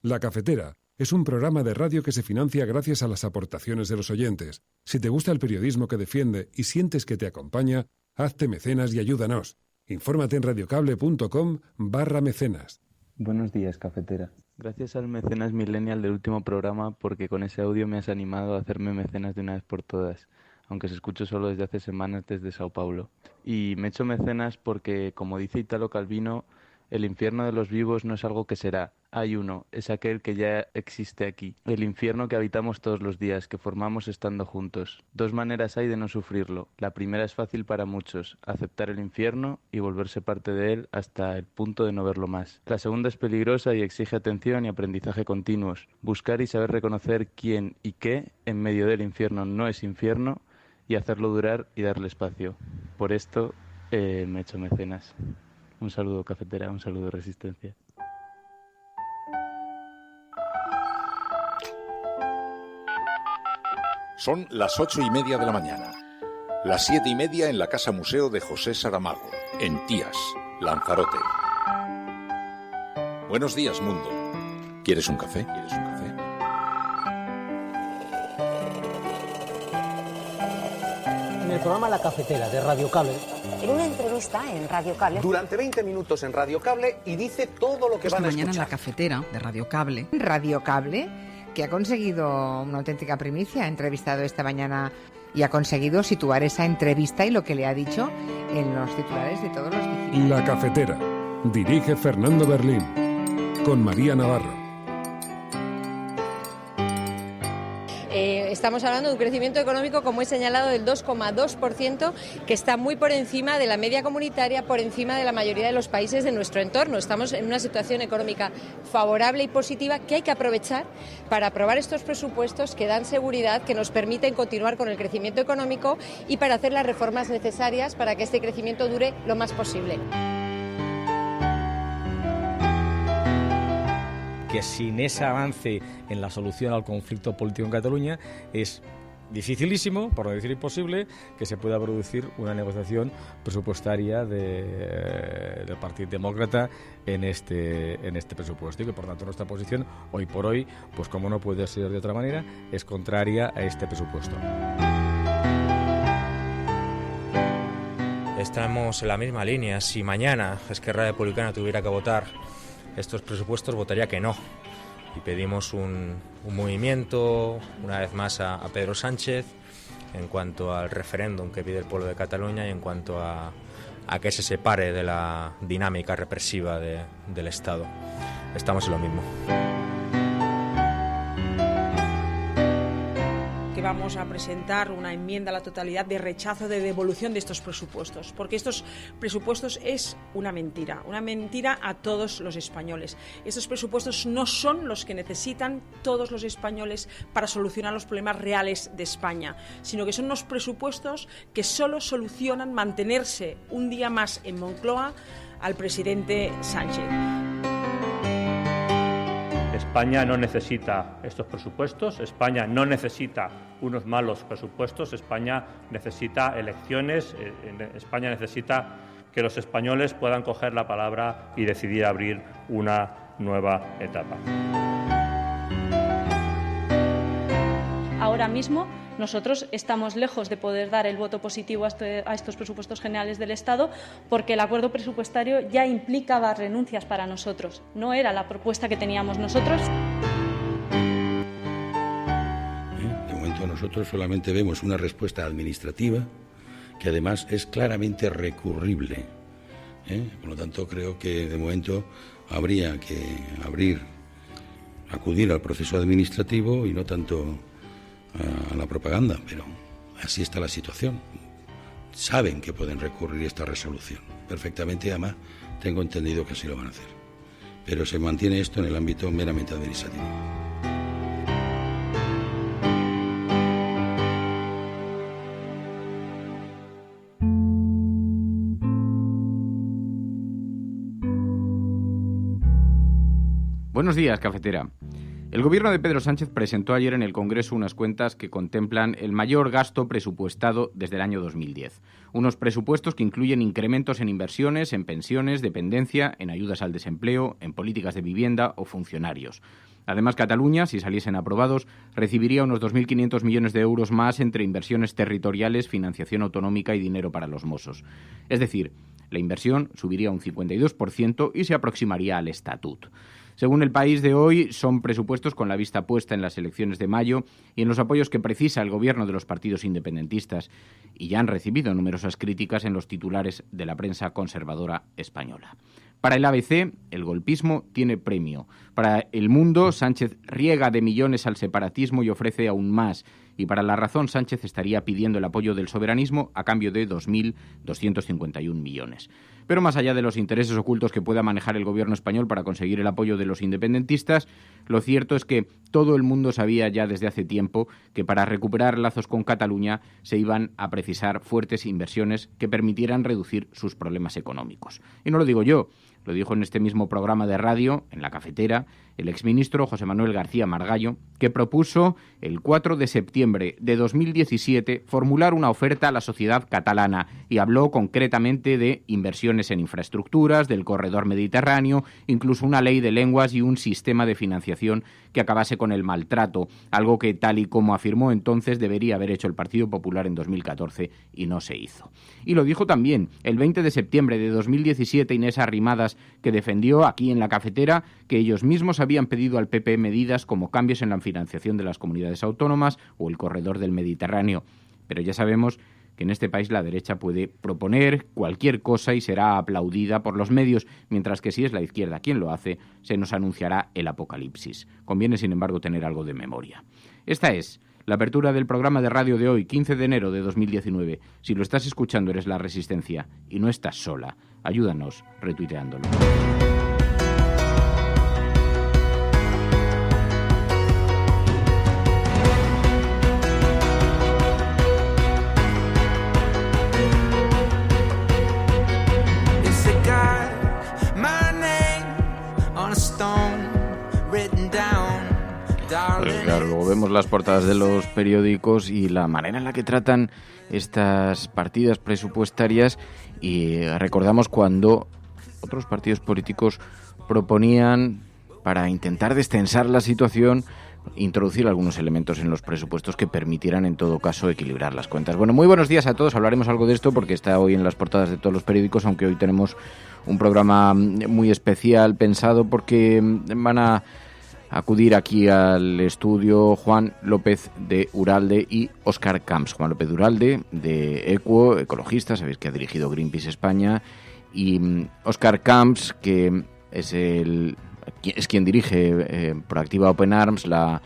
La Cafetera es un programa de radio que se financia gracias a las aportaciones de los oyentes. Si te gusta el periodismo que defiende y sientes que te acompaña, hazte mecenas y ayúdanos. Infórmate en radiocable.com/mecenas. Buenos días, Cafetera. Gracias al mecenas millennial del último programa, porque con ese audio me has animado a hacerme mecenas de una vez por todas, aunque se escucho solo desde hace semanas desde Sao Paulo. Y me he hecho mecenas porque, como dice Italo Calvino, el infierno de los vivos no es algo que será. Hay uno, es aquel que ya existe aquí. El infierno que habitamos todos los días, que formamos estando juntos. Dos maneras hay de no sufrirlo. La primera es fácil para muchos, aceptar el infierno y volverse parte de él hasta el punto de no verlo más. La segunda es peligrosa y exige atención y aprendizaje continuos. Buscar y saber reconocer quién y qué en medio del infierno no es infierno y hacerlo durar y darle espacio. Por esto me he hecho mecenas. Un saludo, Cafetera, un saludo, Resistencia. Son las 8:30 de la mañana. Las 7:30 en la Casa Museo de José Saramago, en Tías, Lanzarote. Buenos días, mundo. ¿Quieres un café? ¿Quieres un café? En el programa La Cafetera de Radio Cable. En una entrevista en Radio Cable. Durante 20 minutos en Radio Cable y dice todo lo que van a escuchar. Mañana en La Cafetera de Radio Cable. Radio Cable, que ha conseguido una auténtica primicia, ha entrevistado esta mañana y ha conseguido situar esa entrevista y lo que le ha dicho en los titulares de todos los digitales. La Cafetera. Dirige Fernando Berlín. Con María Navarro. Estamos hablando de un crecimiento económico, como he señalado, del 2,2%, que está muy por encima de la media comunitaria, por encima de la mayoría de los países de nuestro entorno. Estamos en una situación económica favorable y positiva que hay que aprovechar para aprobar estos presupuestos que dan seguridad, que nos permiten continuar con el crecimiento económico y para hacer las reformas necesarias para que este crecimiento dure lo más posible. Que sin ese avance en la solución al conflicto político en Cataluña es dificilísimo, por no decir imposible, que se pueda producir una negociación presupuestaria del Partido Demócrata en este presupuesto, y que por tanto nuestra posición hoy por hoy, pues como no puede ser de otra manera, es contraria a este presupuesto. Estamos en la misma línea. Si mañana Esquerra Republicana tuviera que votar estos presupuestos, votaría que no. Y pedimos un movimiento, una vez más, a Pedro Sánchez en cuanto al referéndum que pide el pueblo de Cataluña y en cuanto a que se separe de la dinámica represiva del Estado. Estamos en lo mismo. Vamos a presentar una enmienda a la totalidad de rechazo, de devolución de estos presupuestos, porque estos presupuestos es una mentira a todos los españoles. Estos presupuestos no son los que necesitan todos los españoles para solucionar los problemas reales de España, sino que son unos presupuestos que solo solucionan mantenerse un día más en Moncloa al presidente Sánchez. España no necesita estos presupuestos, España no necesita unos malos presupuestos, España necesita elecciones, España necesita que los españoles puedan coger la palabra y decidir abrir una nueva etapa. Ahora mismo nosotros estamos lejos de poder dar el voto positivo a estos presupuestos generales del Estado, porque el acuerdo presupuestario ya implicaba renuncias para nosotros. No era la propuesta que teníamos nosotros. De momento nosotros solamente vemos una respuesta administrativa que además es claramente recurrible. Por lo tanto, creo que de momento habría que acudir al proceso administrativo y no tanto a la propaganda, pero así está la situación. Saben que pueden recurrir esta resolución perfectamente, además tengo entendido que así lo van a hacer, pero se mantiene esto en el ámbito meramente administrativo. Buenos días, Cafetera. El gobierno de Pedro Sánchez presentó ayer en el Congreso unas cuentas que contemplan el mayor gasto presupuestado desde el año 2010. Unos presupuestos que incluyen incrementos en inversiones, en pensiones, dependencia, en ayudas al desempleo, en políticas de vivienda o funcionarios. Además, Cataluña, si saliesen aprobados, recibiría unos 2.500 millones de euros más entre inversiones territoriales, financiación autonómica y dinero para los Mossos. Es decir, la inversión subiría un 52% y se aproximaría al estatut. Según El País de hoy, son presupuestos con la vista puesta en las elecciones de mayo y en los apoyos que precisa el gobierno de los partidos independentistas, y ya han recibido numerosas críticas en los titulares de la prensa conservadora española. Para el ABC, el golpismo tiene premio. Para El Mundo, Sánchez riega de millones al separatismo y ofrece aún más. Y para La Razón, Sánchez estaría pidiendo el apoyo del soberanismo a cambio de 2.251 millones. Pero más allá de los intereses ocultos que pueda manejar el gobierno español para conseguir el apoyo de los independentistas, lo cierto es que todo el mundo sabía ya desde hace tiempo que para recuperar lazos con Cataluña se iban a precisar fuertes inversiones que permitieran reducir sus problemas económicos. Y no lo digo yo. Lo dijo en este mismo programa de radio, en La Cafetera, el exministro José Manuel García Margallo, que propuso el 4 de septiembre de 2017 formular una oferta a la sociedad catalana y habló concretamente de inversiones en infraestructuras, del corredor mediterráneo, incluso una ley de lenguas y un sistema de financiación que acabase con el maltrato, algo que, tal y como afirmó entonces, debería haber hecho el Partido Popular en 2014 y no se hizo. Y lo dijo también el 20 de septiembre de 2017 Inés Arrimadas, que defendió aquí en La Cafetera que ellos mismos habían pedido al PP medidas como cambios en la financiación de las comunidades autónomas o el corredor del Mediterráneo. Pero ya sabemos que en este país la derecha puede proponer cualquier cosa y será aplaudida por los medios, mientras que si es la izquierda quien lo hace, se nos anunciará el apocalipsis. Conviene, sin embargo, tener algo de memoria. Esta es la apertura del programa de radio de hoy, 15 de enero de 2019. Si lo estás escuchando, eres La Resistencia y no estás sola. Ayúdanos retuiteándolo. Pues claro, luego vemos las portadas de los periódicos y la manera en la que tratan estas partidas presupuestarias, y recordamos cuando otros partidos políticos proponían, para intentar destensar la situación, introducir algunos elementos en los presupuestos que permitieran en todo caso equilibrar las cuentas. Bueno, muy buenos días a todos, hablaremos algo de esto porque está hoy en las portadas de todos los periódicos, aunque hoy tenemos un programa muy especial pensado porque van a acudir aquí al estudio Juan López de Uralde y Óscar Camps. Juan López de Uralde, de Equo, ecologista, sabéis que ha dirigido Greenpeace España, y Óscar Camps, que es quien dirige Proactiva Open Arms, la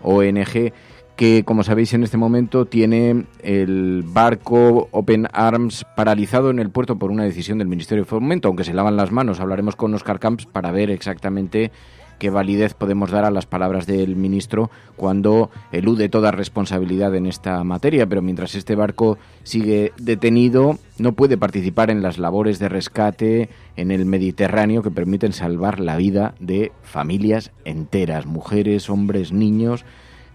ONG, que, como sabéis, en este momento tiene el barco Open Arms paralizado en el puerto por una decisión del Ministerio de Fomento, aunque se lavan las manos. Hablaremos con Óscar Camps para ver exactamente qué validez podemos dar a las palabras del ministro cuando elude toda responsabilidad en esta materia, pero mientras este barco sigue detenido no puede participar en las labores de rescate en el Mediterráneo que permiten salvar la vida de familias enteras, mujeres, hombres, niños,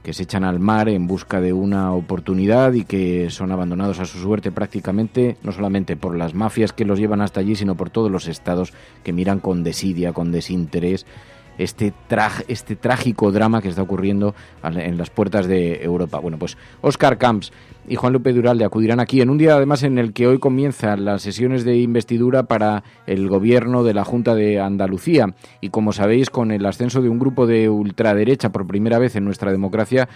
que se echan al mar en busca de una oportunidad y que son abandonados a su suerte prácticamente, no solamente por las mafias que los llevan hasta allí, sino por todos los estados que miran con desidia, con desinterés, este trágico drama que está ocurriendo en las puertas de Europa. Bueno, pues Óscar Camps y Juan López de Uralde acudirán aquí en un día además en el que hoy comienzan las sesiones de investidura para el gobierno de la Junta de Andalucía, y como sabéis, con el ascenso de un grupo de ultraderecha por primera vez en nuestra democracia,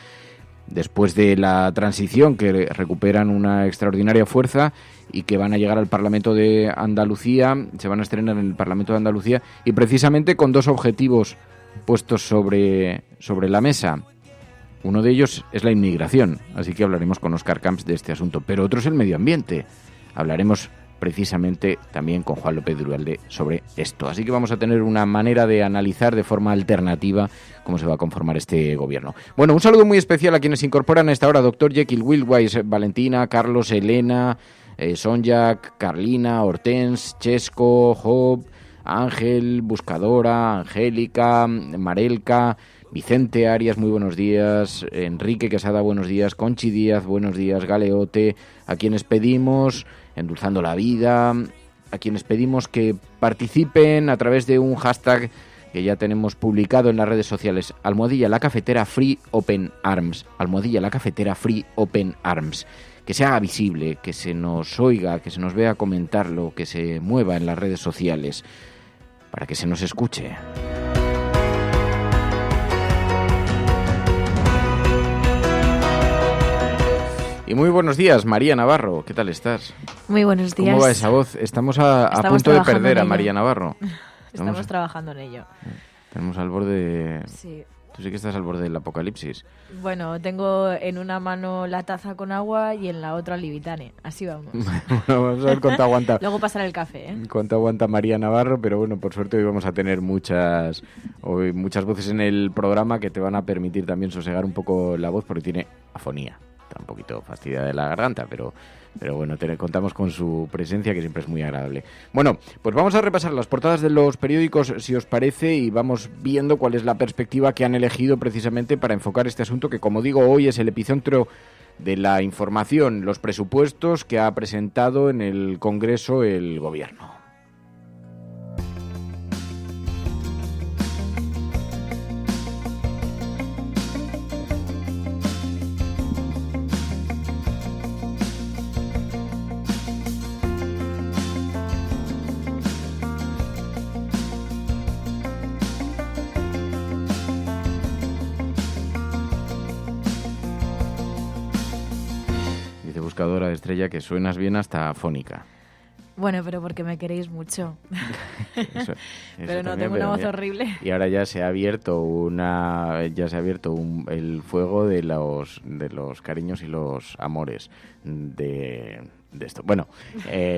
después de la transición, que recuperan una extraordinaria fuerza y que van a llegar al Parlamento de Andalucía, se van a estrenar en el Parlamento de Andalucía, y precisamente con dos objetivos puestos sobre la mesa. Uno de ellos es la inmigración, así que hablaremos con Óscar Camps de este asunto, pero otro es el medio ambiente. Hablaremos precisamente también con Juan López de Uralde sobre esto. Así que vamos a tener una manera de analizar de forma alternativa cómo se va a conformar este gobierno. Bueno, un saludo muy especial a quienes se incorporan a esta hora: Dr. Jekyll Wilwise, Valentina, Carlos, Elena, Sonjak, Carlina, Hortens, Chesco, Job, Ángel, Buscadora, Angélica, Marelka, Vicente Arias, muy buenos días. Enrique Quesada, buenos días. Conchi Díaz, buenos días. Galeote, a quienes pedimos, endulzando la vida, a quienes pedimos que participen a través de un hashtag que ya tenemos publicado en las redes sociales, almohadilla la cafetera Free Open Arms, almohadilla la cafetera Free Open Arms, que se haga visible, que se nos oiga, que se nos vea comentarlo, que se mueva en las redes sociales, para que se nos escuche. Y muy buenos días, María Navarro, ¿qué tal estás? Muy buenos días. ¿Cómo va esa voz? Estamos a punto de perder a María Navarro. Estamos trabajando en ello. Tenemos al borde... Sí. Tú sí que estás al borde del apocalipsis. Bueno, tengo en una mano la taza con agua y en la otra Livitane. Así vamos. Bueno, vamos a ver cuánto aguanta. Luego pasará el café, ¿eh? Cuánto aguanta María Navarro, pero bueno, por suerte hoy vamos a tener muchas voces en el programa que te van a permitir también sosegar un poco la voz porque tiene afonía. Está un poquito fastidiada de la garganta, pero bueno, contamos con su presencia, que siempre es muy agradable. Bueno, pues vamos a repasar las portadas de los periódicos, si os parece, y vamos viendo cuál es la perspectiva que han elegido precisamente para enfocar este asunto, que como digo, hoy es el epicentro de la información, los presupuestos que ha presentado en el Congreso el Gobierno. Buscadora de Estrella, que suenas bien hasta afónica. Bueno, pero porque me queréis mucho. Eso pero no, también, tengo una voz horrible. Y ahora ya se ha abierto el fuego de los cariños y los amores de esto. Bueno,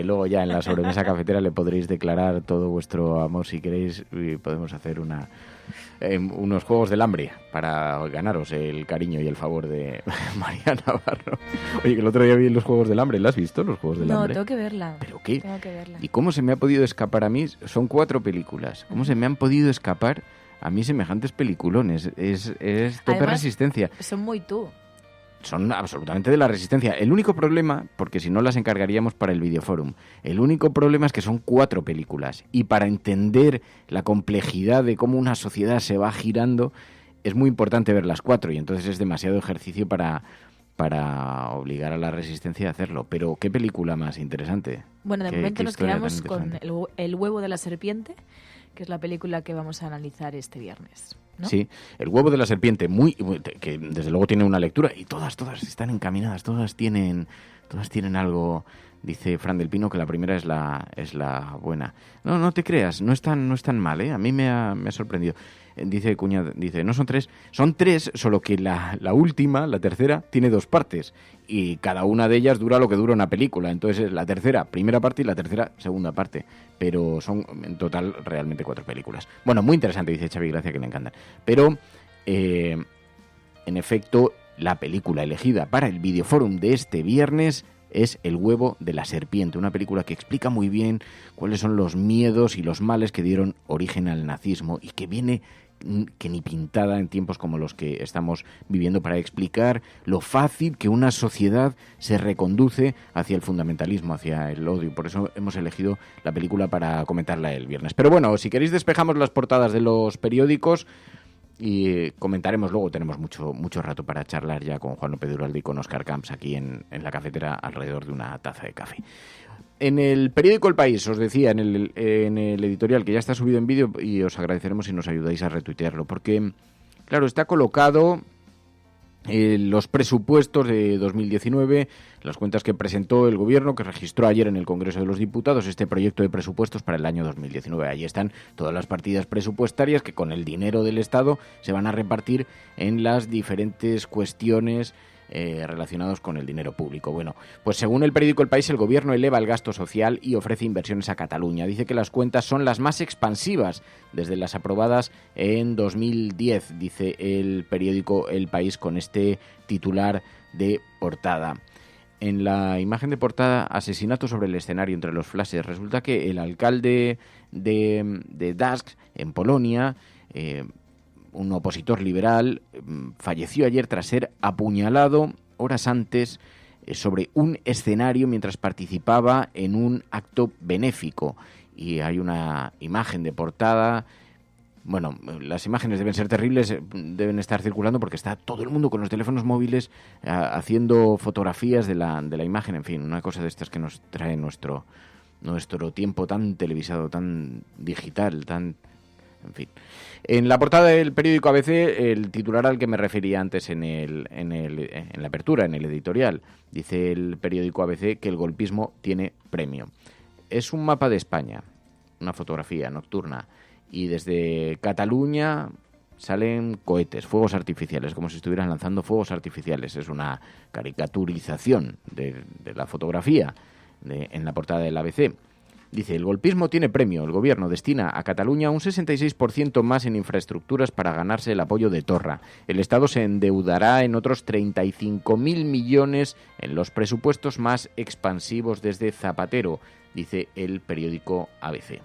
luego ya en la sobremesa cafetera le podréis declarar todo vuestro amor si queréis, y podemos hacer unos juegos del hambre para ganaros el cariño y el favor de María Navarro. Oye, que el otro día vi los Juegos del Hambre. ¿La has visto, los Juegos del Hambre? No, tengo que verla. ¿Pero qué? Tengo que verla. ¿Y cómo se me ha podido escapar a mí? Son 4 películas. ¿Cómo se me han podido escapar a mí semejantes peliculones? Es tope. Además, Resistencia. Son muy tú. Son absolutamente de la Resistencia. El único problema, porque si no las encargaríamos para el Videoforum, el único problema es que son 4 películas. Y para entender la complejidad de cómo una sociedad se va girando, es muy importante ver las 4. Y entonces es demasiado ejercicio para obligar a la Resistencia a hacerlo. Pero ¿qué película más interesante? Bueno, de momento nos quedamos con el huevo de la serpiente, que es la película que vamos a analizar este viernes, ¿no? Sí, El huevo de la serpiente, que desde luego tiene una lectura, y todas están encaminadas, todas tienen algo. Dice Fran del Pino que la primera es la buena. No te creas, no es tan mal, ¿eh? A mí me ha sorprendido. Dice Cuñado, no son 3, son 3, solo que la última, la tercera, tiene 2 partes y cada una de ellas dura lo que dura una película. Entonces es la tercera, primera parte, y la tercera, segunda parte. Pero son en total realmente 4 películas. Bueno, muy interesante, dice Xavi Gracia, que le encantan. Pero, en efecto, la película elegida para el Videoforum de este viernes es El huevo de la serpiente, una película que explica muy bien cuáles son los miedos y los males que dieron origen al nazismo y que viene que ni pintada en tiempos como los que estamos viviendo, para explicar lo fácil que una sociedad se reconduce hacia el fundamentalismo, hacia el odio. Por eso hemos elegido la película para comentarla el viernes. Pero bueno, si queréis despejamos las portadas de los periódicos y comentaremos luego. Tenemos mucho rato para charlar ya con Juan López Uralde y con Óscar Camps aquí en la cafetera alrededor de una taza de café. En el periódico El País, os decía, en el editorial, que ya está subido en vídeo, y os agradeceremos si nos ayudáis a retuitearlo, porque, claro, está colocado los presupuestos de 2019, las cuentas que presentó el Gobierno, que registró ayer en el Congreso de los Diputados este proyecto de presupuestos para el año 2019. Ahí están todas las partidas presupuestarias que con el dinero del Estado se van a repartir en las diferentes cuestiones relacionados con el dinero público. Bueno, pues según el periódico El País, el Gobierno eleva el gasto social y ofrece inversiones a Cataluña. Dice que las cuentas son las más expansivas desde las aprobadas en 2010, dice el periódico El País con este titular de portada. En la imagen de portada, asesinato sobre el escenario entre los flashes. Resulta que el alcalde de Dask, en Polonia, un opositor liberal, falleció ayer tras ser apuñalado horas antes sobre un escenario mientras participaba en un acto benéfico. Y hay una imagen de portada. Bueno, las imágenes deben ser terribles, deben estar circulando porque está todo el mundo con los teléfonos móviles haciendo fotografías de la imagen. En fin, una cosa de estas que nos trae nuestro tiempo tan televisado, tan digital, tan... En fin. En la portada del periódico ABC, el titular al que me refería antes en la apertura, en el editorial, dice el periódico ABC que el golpismo tiene premio. Es un mapa de España, una fotografía nocturna, y desde Cataluña salen cohetes, fuegos artificiales, como si estuvieran lanzando fuegos artificiales. Es una caricaturización de la fotografía en la portada del ABC. Dice, el golpismo tiene premio. El gobierno destina a Cataluña un 66% más en infraestructuras para ganarse el apoyo de Torra. El Estado se endeudará en otros 35.000 millones en los presupuestos más expansivos desde Zapatero, dice el periódico ABC.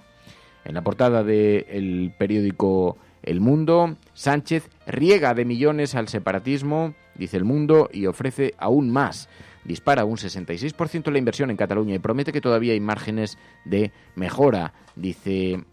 En la portada del periódico El Mundo, Sánchez riega de millones al separatismo, dice El Mundo, y ofrece aún más. Dispara un 66% la inversión en Cataluña y promete que todavía hay márgenes de mejora, dice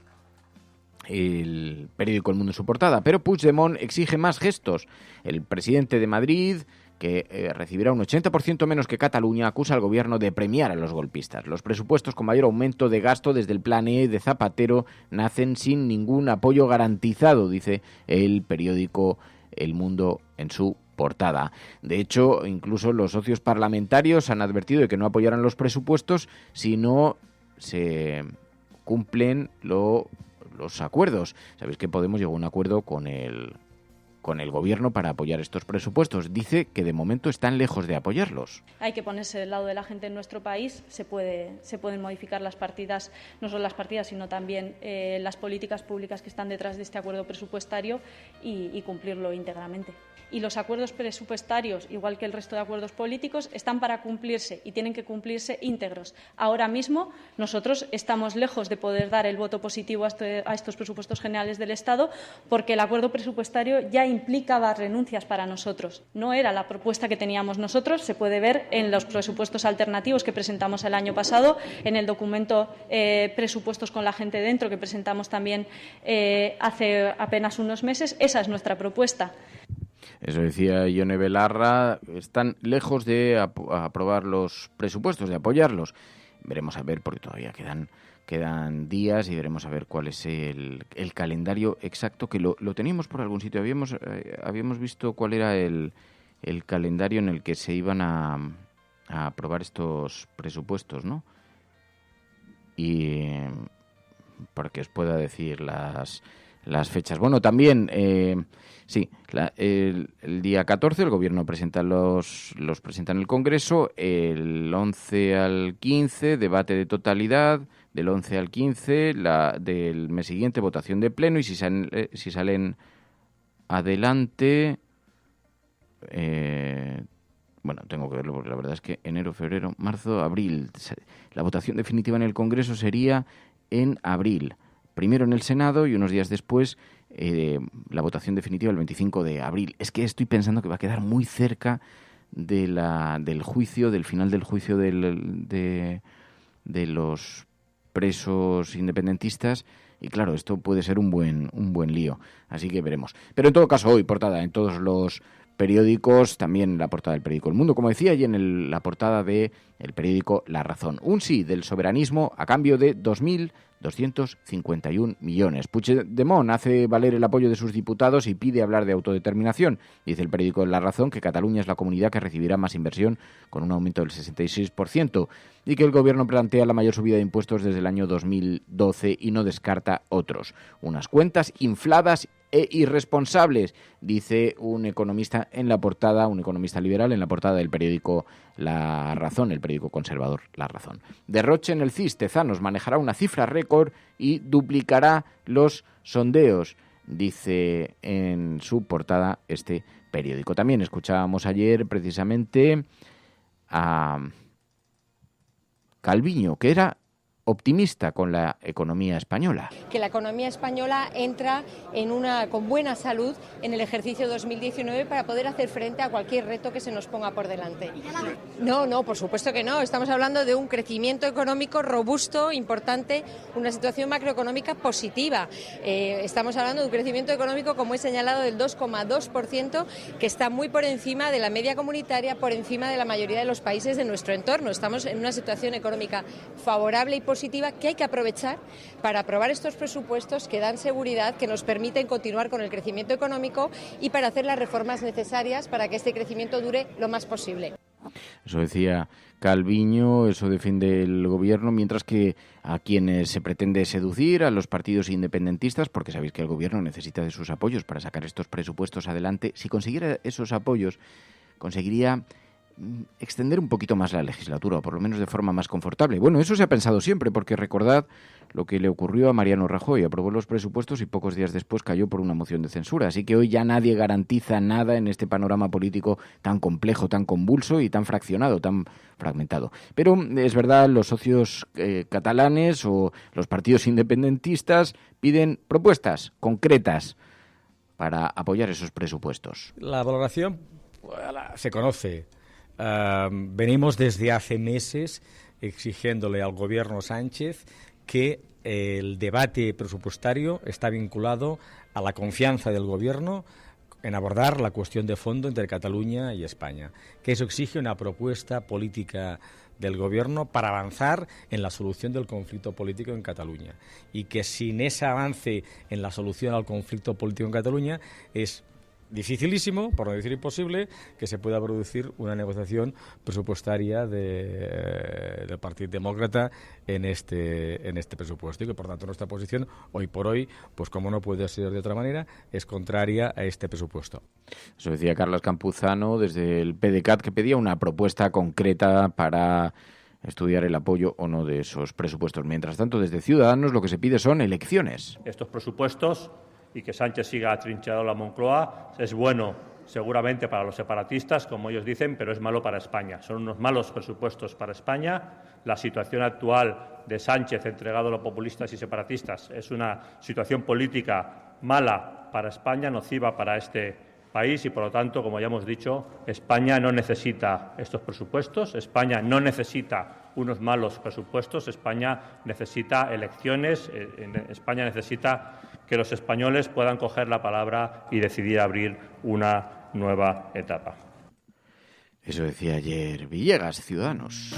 el periódico El Mundo en su portada. Pero Puigdemont exige más gestos. El presidente de Madrid, que recibirá un 80% menos que Cataluña, acusa al gobierno de premiar a los golpistas. Los presupuestos con mayor aumento de gasto desde el Plan E de Zapatero nacen sin ningún apoyo garantizado, dice el periódico El Mundo en su portada. De hecho, incluso los socios parlamentarios han advertido de que no apoyarán los presupuestos si no se cumplen los acuerdos. Sabéis que Podemos llegó a un acuerdo con el gobierno para apoyar estos presupuestos. Dice que de momento están lejos de apoyarlos. Hay que ponerse del lado de la gente en nuestro país. Se pueden modificar las partidas, no solo las partidas, sino también las políticas públicas que están detrás de este acuerdo presupuestario y cumplirlo íntegramente. Y los acuerdos presupuestarios, igual que el resto de acuerdos políticos, están para cumplirse y tienen que cumplirse íntegros. Ahora mismo nosotros estamos lejos de poder dar el voto positivo a estos presupuestos generales del Estado porque el acuerdo presupuestario ya implicaba renuncias para nosotros. No era la propuesta que teníamos nosotros, se puede ver en los presupuestos alternativos que presentamos el año pasado, en el documento Presupuestos con la gente dentro que presentamos también hace apenas unos meses. Esa es nuestra propuesta. Eso decía Ione Belarra, están lejos de aprobar los presupuestos, de apoyarlos. Veremos a ver, porque todavía quedan días y veremos a ver cuál es el calendario exacto, que lo teníamos por algún sitio. Habíamos visto cuál era el calendario en el que se iban a aprobar estos presupuestos, ¿no? Y para que os pueda decir las fechas. Bueno, también, el día 14 el Gobierno los presenta en el Congreso, el 11 al 15 debate de totalidad, del 11 al 15 del mes siguiente votación de pleno y si salen adelante... bueno, tengo que verlo porque la verdad es que enero, febrero, marzo, abril. La votación definitiva en el Congreso sería en abril. Primero en el Senado y unos días después la votación definitiva el 25 de abril. Es que estoy pensando que va a quedar muy cerca del juicio, del final del juicio de los presos independentistas. Y claro, esto puede ser un buen lío. Así que veremos. Pero en todo caso, hoy portada en todos los periódicos, también la portada del periódico El Mundo, como decía, y en la portada del periódico La Razón. Un sí del soberanismo a cambio de 2.251 millones. Puigdemont hace valer el apoyo de sus diputados y pide hablar de autodeterminación. Dice el periódico La Razón que Cataluña es la comunidad que recibirá más inversión con un aumento del 66% y que el gobierno plantea la mayor subida de impuestos desde el año 2012 y no descarta otros. Unas cuentas infladas e irresponsables, dice un economista en la portada, un economista liberal en la portada del periódico La Razón, el periódico conservador La Razón. Derroche en el CIS, Tezanos manejará una cifra récord y duplicará los sondeos, dice en su portada este periódico. También escuchábamos ayer precisamente a Calviño, que era optimista con la economía española. Que la economía española entra con buena salud en el ejercicio 2019 para poder hacer frente a cualquier reto que se nos ponga por delante. No, por supuesto que no. Estamos hablando de un crecimiento económico robusto, importante, una situación macroeconómica positiva. Estamos hablando de un crecimiento económico, como he señalado, del 2,2%, que está muy por encima de la media comunitaria, por encima de la mayoría de los países de nuestro entorno. Estamos en una situación económica favorable y positiva que hay que aprovechar para aprobar estos presupuestos que dan seguridad, que nos permiten continuar con el crecimiento económico y para hacer las reformas necesarias para que este crecimiento dure lo más posible. Eso decía Calviño, eso defiende el gobierno, mientras que a quienes se pretende seducir, a los partidos independentistas, porque sabéis que el gobierno necesita de sus apoyos para sacar estos presupuestos adelante, si consiguiera esos apoyos, conseguiría extender un poquito más la legislatura, o por lo menos de forma más confortable. Bueno, eso se ha pensado siempre, porque recordad lo que le ocurrió a Mariano Rajoy. Aprobó los presupuestos y pocos días después cayó por una moción de censura. Así que hoy ya nadie garantiza nada en este panorama político tan complejo, tan convulso y tan fraccionado, tan fragmentado. Pero es verdad, los socios catalanes o los partidos independentistas piden propuestas concretas para apoyar esos presupuestos. La valoración se conoce. Venimos desde hace meses exigiéndole al gobierno Sánchez que el debate presupuestario está vinculado a la confianza del gobierno en abordar la cuestión de fondo entre Cataluña y España, que eso exige una propuesta política del gobierno para avanzar en la solución del conflicto político en Cataluña, y que sin ese avance en la solución al conflicto político en Cataluña es dificilísimo, por no decir imposible, que se pueda producir una negociación presupuestaria del Partido Demócrata en este presupuesto, y que por tanto nuestra posición hoy por hoy, pues como no puede ser de otra manera, es contraria a este presupuesto. Eso decía Carlos Campuzano desde el PDeCAT, que pedía una propuesta concreta para estudiar el apoyo o no de esos presupuestos. Mientras tanto, desde Ciudadanos lo que se pide son elecciones. Estos presupuestos y que Sánchez siga atrincherado en la Moncloa es bueno seguramente para los separatistas, como ellos dicen, pero es malo para España. Son unos malos presupuestos para España. La situación actual de Sánchez entregado a los populistas y separatistas es una situación política mala para España, nociva para este país, y por lo tanto, como ya hemos dicho, España no necesita estos presupuestos, España no necesita unos malos presupuestos, España necesita elecciones, España necesita que los españoles puedan coger la palabra y decidir abrir una nueva etapa. Eso decía ayer Villegas, Ciudadanos.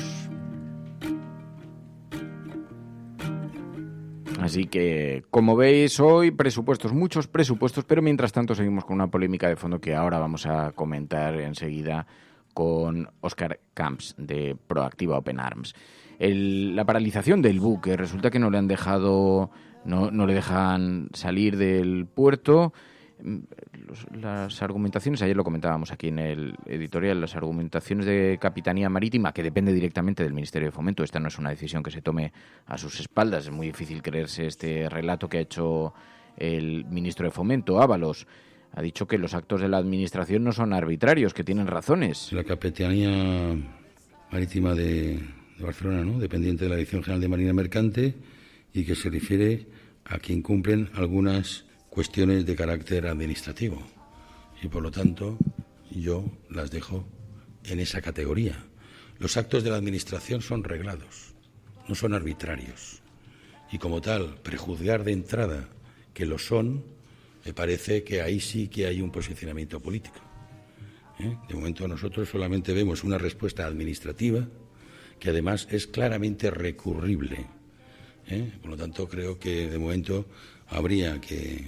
Así que, como veis, hoy presupuestos, muchos presupuestos, pero mientras tanto seguimos con una polémica de fondo que ahora vamos a comentar enseguida con Óscar Camps, de Proactiva Open Arms. La paralización del buque, resulta que no le han dejado, no le dejan salir del puerto. Las argumentaciones, ayer lo comentábamos aquí en el editorial, las argumentaciones de Capitanía Marítima, que depende directamente del Ministerio de Fomento. Esta no es una decisión que se tome a sus espaldas. Es muy difícil creerse este relato que ha hecho el ministro de Fomento, Ábalos. Ha dicho que los actos de la Administración no son arbitrarios, que tienen razones. La Capitanía Marítima de Barcelona, ¿no?, dependiente de la Dirección General de Marina Mercante, y que se refiere a que incumplen algunas cuestiones de carácter administrativo, y por lo tanto yo las dejo en esa categoría. Los actos de la Administración son reglados, no son arbitrarios, y como tal, prejuzgar de entrada que lo son, me parece que ahí sí que hay un posicionamiento político. De momento nosotros solamente vemos una respuesta administrativa que además es claramente recurrible. Por lo tanto, creo que de momento habría que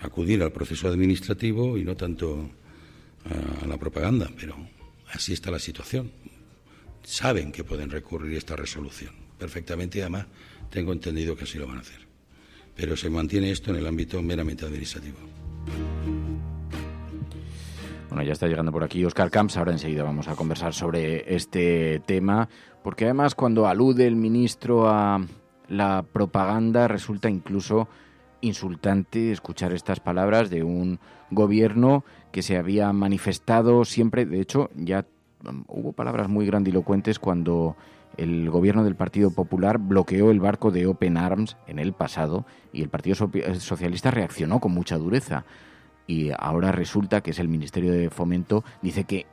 acudir al proceso administrativo y no tanto a la propaganda, pero así está la situación. Saben que pueden recurrir esta resolución perfectamente, y además tengo entendido que así lo van a hacer. Pero se mantiene esto en el ámbito meramente administrativo. Bueno, ya está llegando por aquí Óscar Camps. Ahora enseguida vamos a conversar sobre este tema, porque además cuando alude el ministro a la propaganda resulta incluso insultante escuchar estas palabras de un gobierno que se había manifestado siempre. De hecho, ya hubo palabras muy grandilocuentes cuando el gobierno del Partido Popular bloqueó el barco de Open Arms en el pasado y el Partido Socialista reaccionó con mucha dureza. Y ahora resulta que es el Ministerio de Fomento, dice que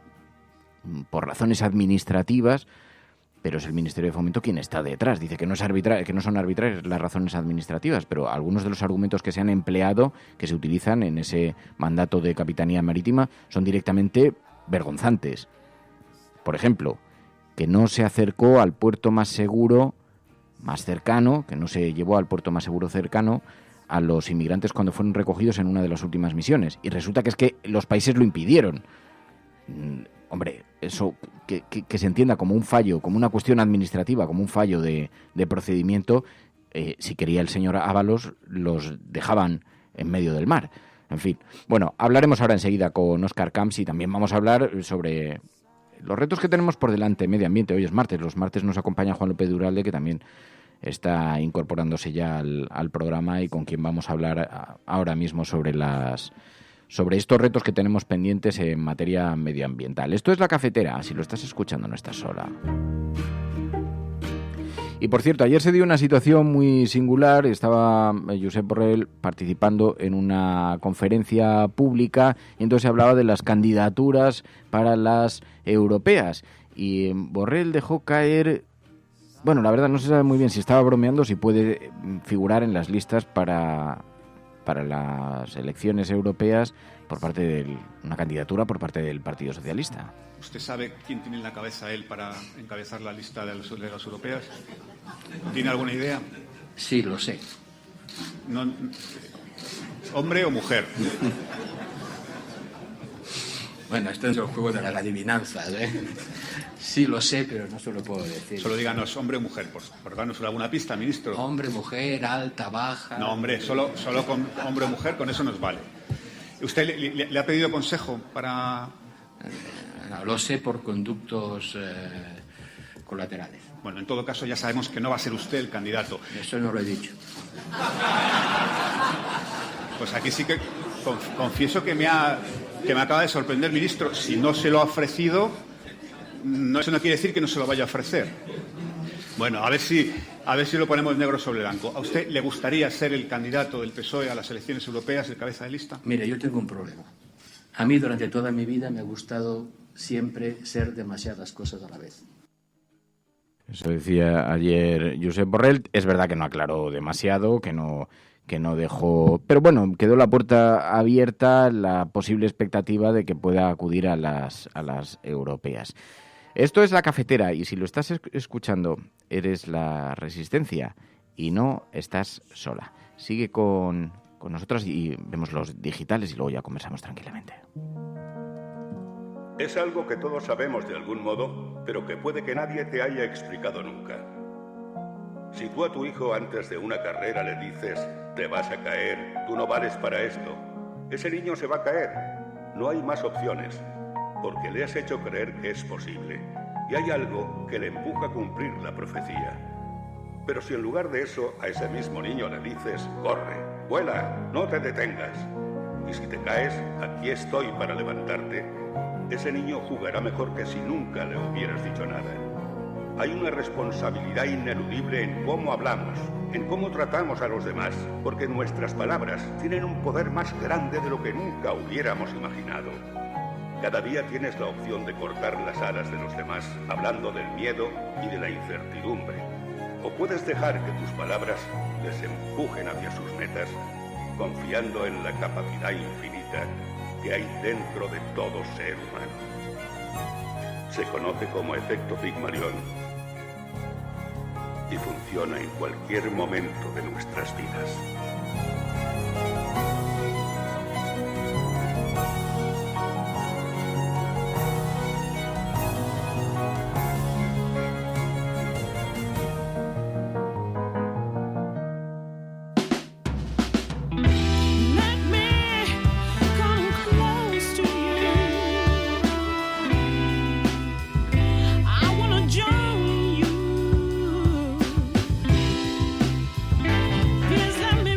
por razones administrativas, pero es el Ministerio de Fomento quien está detrás. Dice que no son arbitrarias las razones administrativas, pero algunos de los argumentos que se han empleado, que se utilizan en ese mandato de Capitanía Marítima, son directamente vergonzantes. Por ejemplo, que no se acercó al puerto más seguro, más cercano, que no se llevó al puerto más seguro cercano a los inmigrantes cuando fueron recogidos en una de las últimas misiones. Y resulta que es que los países lo impidieron. Hombre, eso que se entienda como un fallo, como una cuestión administrativa, como un fallo de procedimiento, si quería el señor Ábalos, los dejaban en medio del mar. En fin, bueno, hablaremos ahora enseguida con Óscar Camps y también vamos a hablar sobre los retos que tenemos por delante, medio ambiente. Hoy es martes, los martes nos acompaña Juan López de Uralde, que también está incorporándose ya al programa y con quien vamos a hablar ahora mismo sobre estos retos que tenemos pendientes en materia medioambiental. Esto es La Cafetera, si lo estás escuchando no estás sola. Y por cierto, ayer se dio una situación muy singular. Estaba Josep Borrell participando en una conferencia pública y entonces se hablaba de las candidaturas para las europeas. Y Borrell dejó caer... Bueno, la verdad no se sabe muy bien si estaba bromeando, si puede figurar en las listas para las elecciones europeas por parte de una candidatura por parte del Partido Socialista. ¿Usted sabe quién tiene en la cabeza él para encabezar la lista de las europeas? ¿Tiene alguna idea? Sí, lo sé. No, ¿hombre o mujer? Bueno, esto es el juego de las adivinanzas, ¿eh? Sí, lo sé, pero no se lo puedo decir. Solo díganos hombre o mujer, por darnos alguna pista, ministro. Hombre, mujer, alta, baja... No, hombre, solo con hombre o mujer, con eso nos vale. ¿Usted le ha pedido consejo para...? No, lo sé por conductos colaterales. Bueno, en todo caso ya sabemos que no va a ser usted el candidato. Eso no lo he dicho. Pues aquí sí que confieso que me acaba de sorprender, ministro. Si no se lo ha ofrecido, eso no quiere decir que no se lo vaya a ofrecer. Bueno, a ver si lo ponemos negro sobre blanco. ¿A usted le gustaría ser el candidato del PSOE a las elecciones europeas, el cabeza de lista? Mire, yo tengo un problema. A mí durante toda mi vida me ha gustado siempre ser demasiadas cosas a la vez. Eso decía ayer Josep Borrell. Es verdad que no aclaró demasiado, que no dejó... Pero bueno, quedó la puerta abierta la posible expectativa de que pueda acudir a las europeas. Esto es La Cafetera y si lo estás escuchando, eres la Resistencia y no estás sola. Sigue con nosotras y vemos los digitales y luego ya conversamos tranquilamente. Es algo que todos sabemos de algún modo, pero que puede que nadie te haya explicado nunca. Si tú a tu hijo antes de una carrera le dices, te vas a caer, tú no vales para esto, ese niño se va a caer. No hay más opciones, porque le has hecho creer que es posible. Y hay algo que le empuja a cumplir la profecía. Pero si en lugar de eso a ese mismo niño le dices, corre, vuela, no te detengas. Y si te caes, aquí estoy para levantarte. Ese niño jugará mejor que si nunca le hubieras dicho nada. Hay una responsabilidad ineludible en cómo hablamos, en cómo tratamos a los demás, porque nuestras palabras tienen un poder más grande de lo que nunca hubiéramos imaginado. Cada día tienes la opción de cortar las alas de los demás, hablando del miedo y de la incertidumbre. O puedes dejar que tus palabras les empujen hacia sus metas, confiando en la capacidad infinita que hay dentro de todo ser humano. Se conoce como efecto Pigmalión y funciona en cualquier momento de nuestras vidas. Let me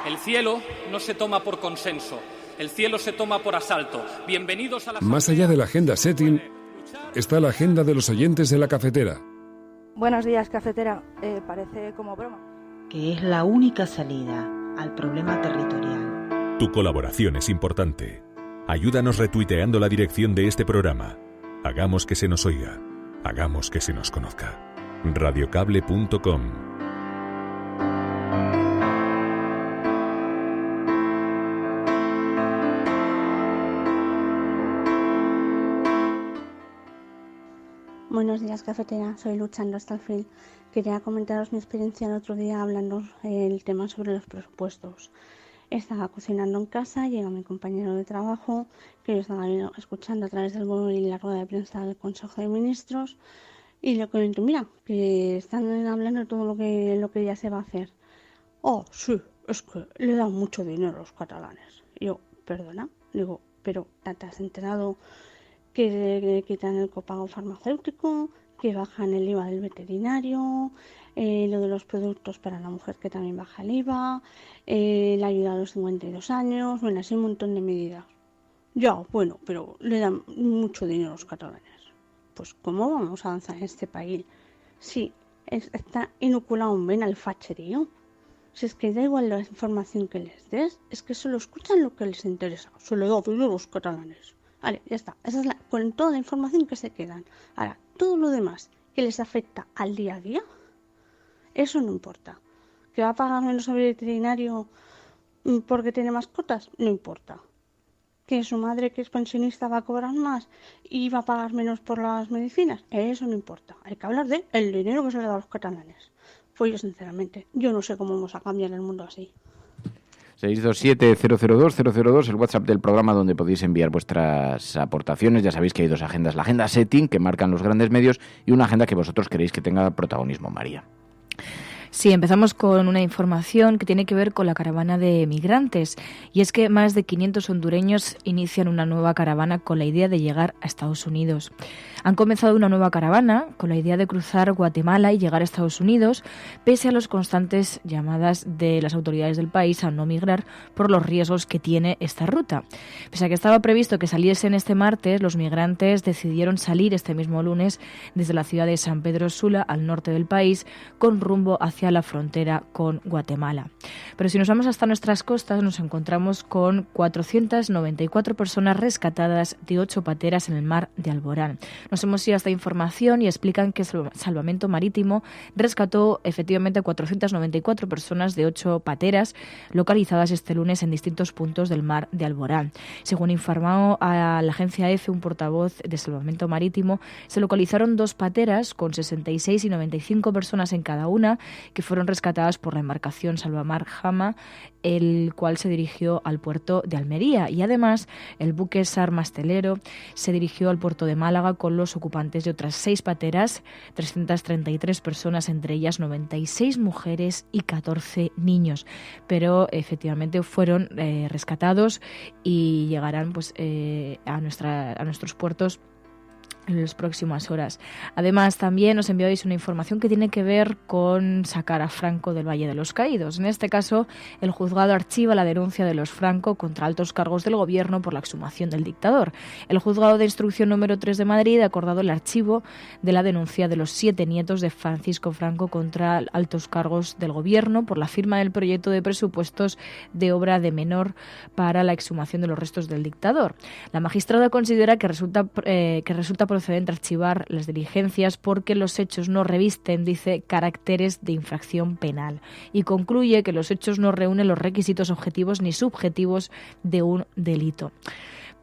El cielo no se toma por consenso, el cielo se toma por asalto. Bienvenidos a la... Más allá de la agenda setting, está la agenda de los oyentes de la cafetera. Buenos días, cafetera. Parece como broma. Que es la única salida al problema territorial. Tu colaboración es importante. Ayúdanos retuiteando la dirección de este programa. Hagamos que se nos oiga. Hagamos que se nos conozca. Radiocable.com. Buenos días, cafetera. Soy Luchando Stalfield. Quería comentaros mi experiencia el otro día hablando el tema sobre los presupuestos. Estaba cocinando en casa, llega mi compañero de trabajo, que yo estaba escuchando a través del móvil la rueda de prensa del Consejo de Ministros, y le comento, mira, que están hablando de todo lo que ya se va a hacer. Oh, sí, es que le dan mucho dinero a los catalanes. Y yo, perdona, digo, pero ¿te has enterado que le quitan el copago farmacéutico, que bajan el IVA del veterinario, lo de los productos para la mujer que también baja el IVA, la ayuda a los 52 años, bueno, así un montón de medidas? Ya, bueno, pero le dan mucho dinero a los catalanes. Pues ¿cómo vamos a avanzar en este país? Sí, está inoculado un ven al facherío. Si es que da igual la información que les des, es que solo escuchan lo que les interesa. Se le da dinero a los catalanes. Vale, ya está. Esa es con toda la información que se quedan. Ahora, todo lo demás que les afecta al día a día, eso no importa. ¿Que va a pagar menos al veterinario porque tiene mascotas? No importa. ¿Que su madre, que es pensionista, va a cobrar más y va a pagar menos por las medicinas? Eso no importa. Hay que hablar de el dinero que se le da a los catalanes. Pues yo, sinceramente, yo no sé cómo vamos a cambiar el mundo así. 627-002-002, el WhatsApp del programa donde podéis enviar vuestras aportaciones. Ya sabéis que hay dos agendas. La agenda setting, que marcan los grandes medios, y una agenda que vosotros queréis que tenga protagonismo, María. Sí, empezamos con una información que tiene que ver con la caravana de migrantes. Y es que más de 500 hondureños inician una nueva caravana con la idea de llegar a Estados Unidos. Han comenzado una nueva caravana con la idea de cruzar Guatemala y llegar a Estados Unidos, pese a las constantes llamadas de las autoridades del país a no migrar por los riesgos que tiene esta ruta. Pese a que estaba previsto que saliesen este martes, los migrantes decidieron salir este mismo lunes desde la ciudad de San Pedro Sula, al norte del país, con rumbo hacia la frontera con Guatemala. Pero si nos vamos hasta nuestras costas, nos encontramos con 494 personas rescatadas de 8 pateras en el mar de Alborán. Nos hemos ido a esta información y explican que Salvamento Marítimo rescató efectivamente 494 personas de 8 pateras localizadas este lunes en distintos puntos del mar de Alborán. Según informó a la agencia EFE, un portavoz de Salvamento Marítimo, se localizaron 2 pateras con 66 y 95 personas en cada una, que fueron rescatadas por la embarcación Salvamar Jama, el cual se dirigió al puerto de Almería. Y además, el buque Sar Mastelero se dirigió al puerto de Málaga con los ocupantes de otras 6 pateras, 333 personas, entre ellas 96 mujeres y 14 niños. Pero efectivamente fueron rescatados y llegarán pues a nuestros puertos en las próximas horas. Además, también os enviáis una información que tiene que ver con sacar a Franco del Valle de los Caídos. En este caso, el juzgado archiva la denuncia de los Franco contra altos cargos del gobierno por la exhumación del dictador. El juzgado de instrucción número 3 de Madrid ha acordado el archivo de la denuncia de los 7 nietos de Francisco Franco contra altos cargos del gobierno por la firma del proyecto de presupuestos de obra de menor para la exhumación de los restos del dictador. La magistrada considera que resulta procedente archivar las diligencias porque los hechos no revisten, dice, caracteres de infracción penal, y concluye que los hechos no reúnen los requisitos objetivos ni subjetivos de un delito.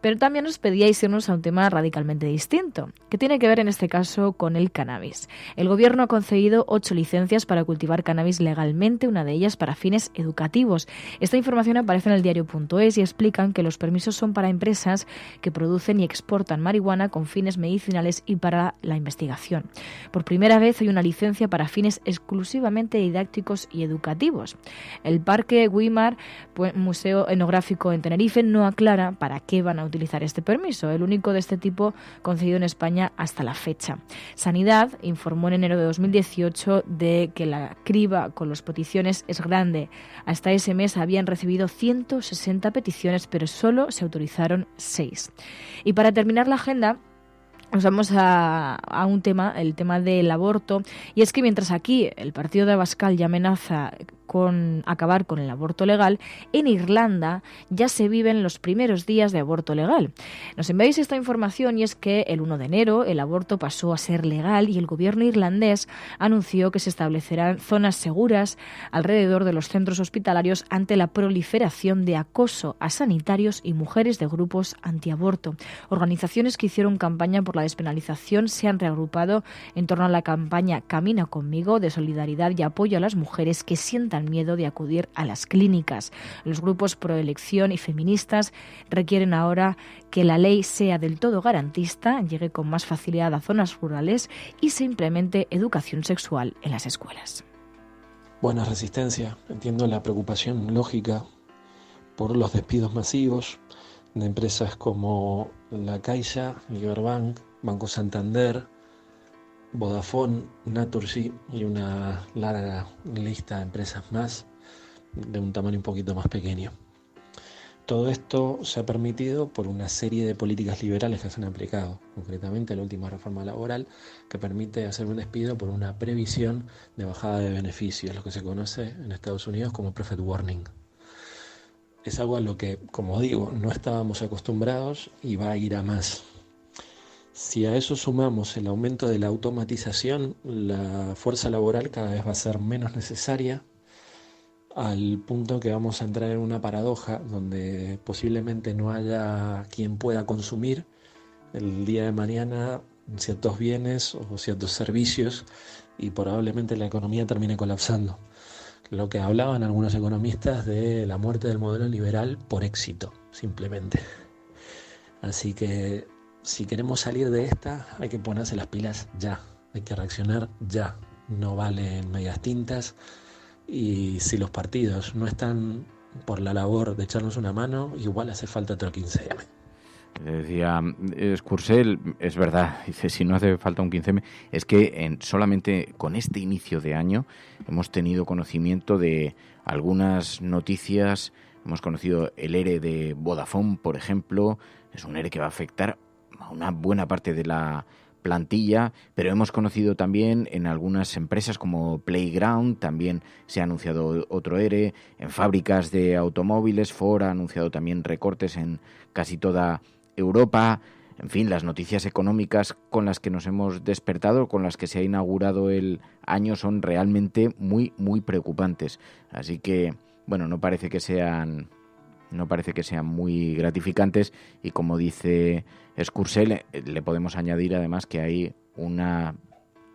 Pero también os pedíais irnos a un tema radicalmente distinto, que tiene que ver en este caso con el cannabis. El Gobierno ha concedido 8 licencias para cultivar cannabis legalmente, una de ellas para fines educativos. Esta información aparece en el diario.es y explican que los permisos son para empresas que producen y exportan marihuana con fines medicinales y para la investigación. Por primera vez hay una licencia para fines exclusivamente didácticos y educativos. El Parque Güímar, Museo Etnográfico en Tenerife, no aclara para qué van a utilizar este permiso, el único de este tipo concedido en España hasta la fecha. Sanidad informó en enero de 2018 de que la criba con las peticiones es grande. Hasta ese mes habían recibido 160 peticiones, pero solo se autorizaron 6. Y para terminar la agenda, nos vamos a un tema, el tema del aborto, y es que mientras aquí el partido de Abascal ya amenaza con acabar con el aborto legal, en Irlanda ya se viven los primeros días de aborto legal. Nos enviáis esta información y es que el 1 de enero el aborto pasó a ser legal y el gobierno irlandés anunció que se establecerán zonas seguras alrededor de los centros hospitalarios ante la proliferación de acoso a sanitarios y mujeres de grupos antiaborto. Organizaciones que hicieron campaña por la despenalización se han reagrupado en torno a la campaña Camina conmigo, de solidaridad y apoyo a las mujeres que sientan miedo de acudir a las clínicas. Los grupos proelección y feministas requieren ahora que la ley sea del todo garantista, llegue con más facilidad a zonas rurales y se implemente educación sexual en las escuelas. Buenas, Resistencia. Entiendo la preocupación lógica por los despidos masivos de empresas como La Caixa, Liberbank, Banco Santander, Vodafone, Naturgy y una larga lista de empresas más de un tamaño un poquito más pequeño. Todo esto se ha permitido por una serie de políticas liberales que se han aplicado, concretamente la última reforma laboral que permite hacer un despido por una previsión de bajada de beneficios, lo que se conoce en Estados Unidos como profit warning. Es algo a lo que, como digo, no estábamos acostumbrados y va a ir a más. Si a eso sumamos el aumento de la automatización, la fuerza laboral cada vez va a ser menos necesaria, al punto que vamos a entrar en una paradoja donde posiblemente no haya quien pueda consumir el día de mañana ciertos bienes o ciertos servicios y probablemente la economía termine colapsando. Lo que hablaban algunos economistas de la muerte del modelo liberal por éxito, simplemente. Así que si queremos salir de esta, hay que ponerse las pilas ya, hay que reaccionar ya, no valen medias tintas, y si los partidos no están por la labor de echarnos una mano, igual hace falta otro 15M. Decía Escursel, es verdad, dice, si no hace falta un 15M, es que solamente con este inicio de año hemos tenido conocimiento de algunas noticias, hemos conocido el ERE de Vodafone, por ejemplo, es un ERE que va a afectar a una buena parte de la plantilla, pero hemos conocido también en algunas empresas como Playground, también se ha anunciado otro ERE, en fábricas de automóviles, Ford ha anunciado también recortes en casi toda Europa. En fin, las noticias económicas con las que nos hemos despertado, con las que se ha inaugurado el año, son realmente muy, muy preocupantes. Así que, bueno, no parece que sean muy gratificantes y, como dice Escursel, le podemos añadir además que hay una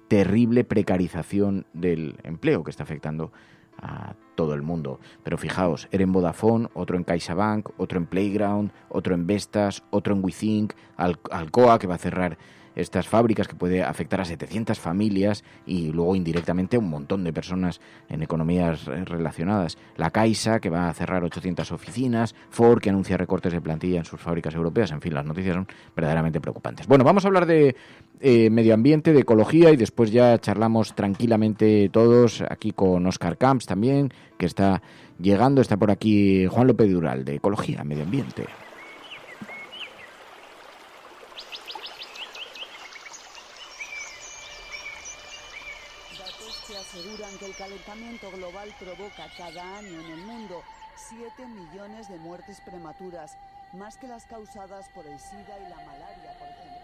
terrible precarización del empleo que está afectando a todo el mundo. Pero fijaos, era en Vodafone, otro en CaixaBank, otro en Playground, otro en Vestas, otro en WeThink, Alcoa, que va a cerrar estas fábricas, que puede afectar a 700 familias y luego indirectamente a un montón de personas en economías relacionadas. La Caixa, que va a cerrar 800 oficinas, Ford, que anuncia recortes de plantilla en sus fábricas europeas. En fin, las noticias son verdaderamente preocupantes. Bueno, vamos a hablar de medio ambiente, de ecología, y después ya charlamos tranquilamente todos aquí con Óscar Camps también, que está llegando. Está por aquí Juan López Dural, de Ecología, Medio Ambiente. Aseguran que el calentamiento global provoca cada año en el mundo 7 millones de muertes prematuras, más que las causadas por el SIDA y la malaria, por ejemplo.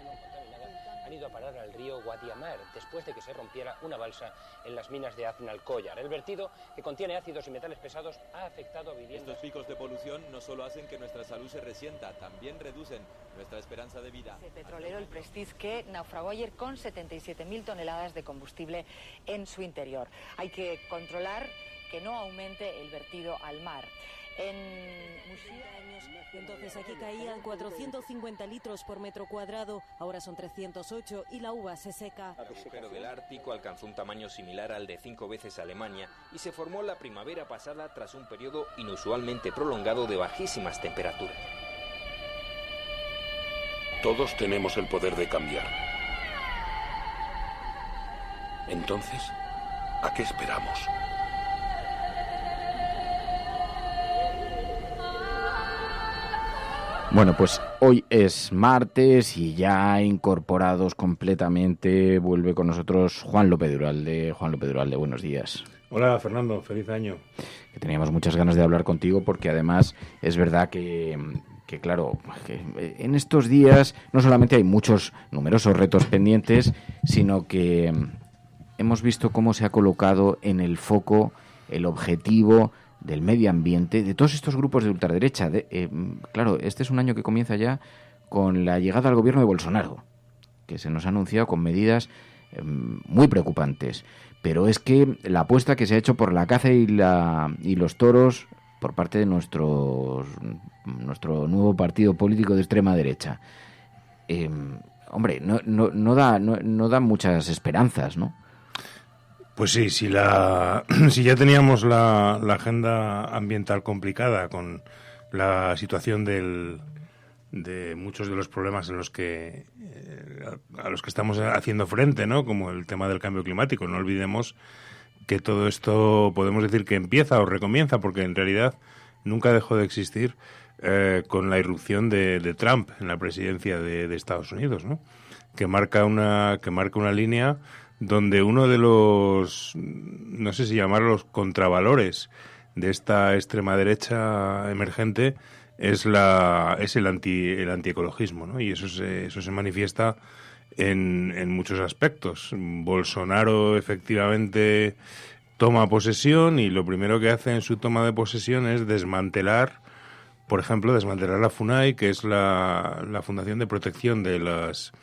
Han ido a parar al río Guadiamar después de que se rompiera una balsa en las minas de Aznalcóllar. El vertido, que contiene ácidos y metales pesados, ha afectado a viviendas. Estos picos de polución no solo hacen que nuestra salud se resienta, también reducen nuestra esperanza de vida. El petrolero, el Prestige, que naufragó ayer con 77.000 toneladas de combustible en su interior. Hay que controlar que no aumente el vertido al mar. En Muxía, entonces aquí caían 450 litros por metro cuadrado, ahora son 308 y la uva se seca. El agujero del Ártico alcanzó un tamaño similar al de 5 veces Alemania y se formó la primavera pasada tras un periodo inusualmente prolongado de bajísimas temperaturas. Todos tenemos el poder de cambiar. Entonces, ¿a qué esperamos? Bueno, pues hoy es martes y ya incorporados completamente vuelve con nosotros Juan López Duralde. Juan López Duralde, buenos días. Hola, Fernando, feliz año. Que teníamos muchas ganas de hablar contigo porque además es verdad que claro, que en estos días no solamente hay numerosos retos pendientes, sino que hemos visto cómo se ha colocado en el foco el objetivo del medio ambiente de todos estos grupos de ultraderecha. Claro, este es un año que comienza ya con la llegada al gobierno de Bolsonaro, que se nos ha anunciado con medidas muy preocupantes. Pero es que la apuesta que se ha hecho por la caza y los toros por parte de nuestro nuevo partido político de extrema derecha, hombre, no da muchas esperanzas, ¿no? Pues sí, si ya teníamos la agenda ambiental complicada con la situación de muchos de los problemas en los que a los que estamos haciendo frente, ¿no? Como el tema del cambio climático. No olvidemos que todo esto podemos decir que empieza o recomienza, porque en realidad nunca dejó de existir con la irrupción de Trump en la presidencia de Estados Unidos, ¿no? Que marca una línea donde uno de los, no sé si llamarlos contravalores de esta extrema derecha emergente es el antiecologismo, ¿no? Y eso se manifiesta en muchos aspectos. Bolsonaro efectivamente toma posesión y lo primero que hace en su toma de posesión es desmantelar la FUNAI, que es la Fundación de Protección de las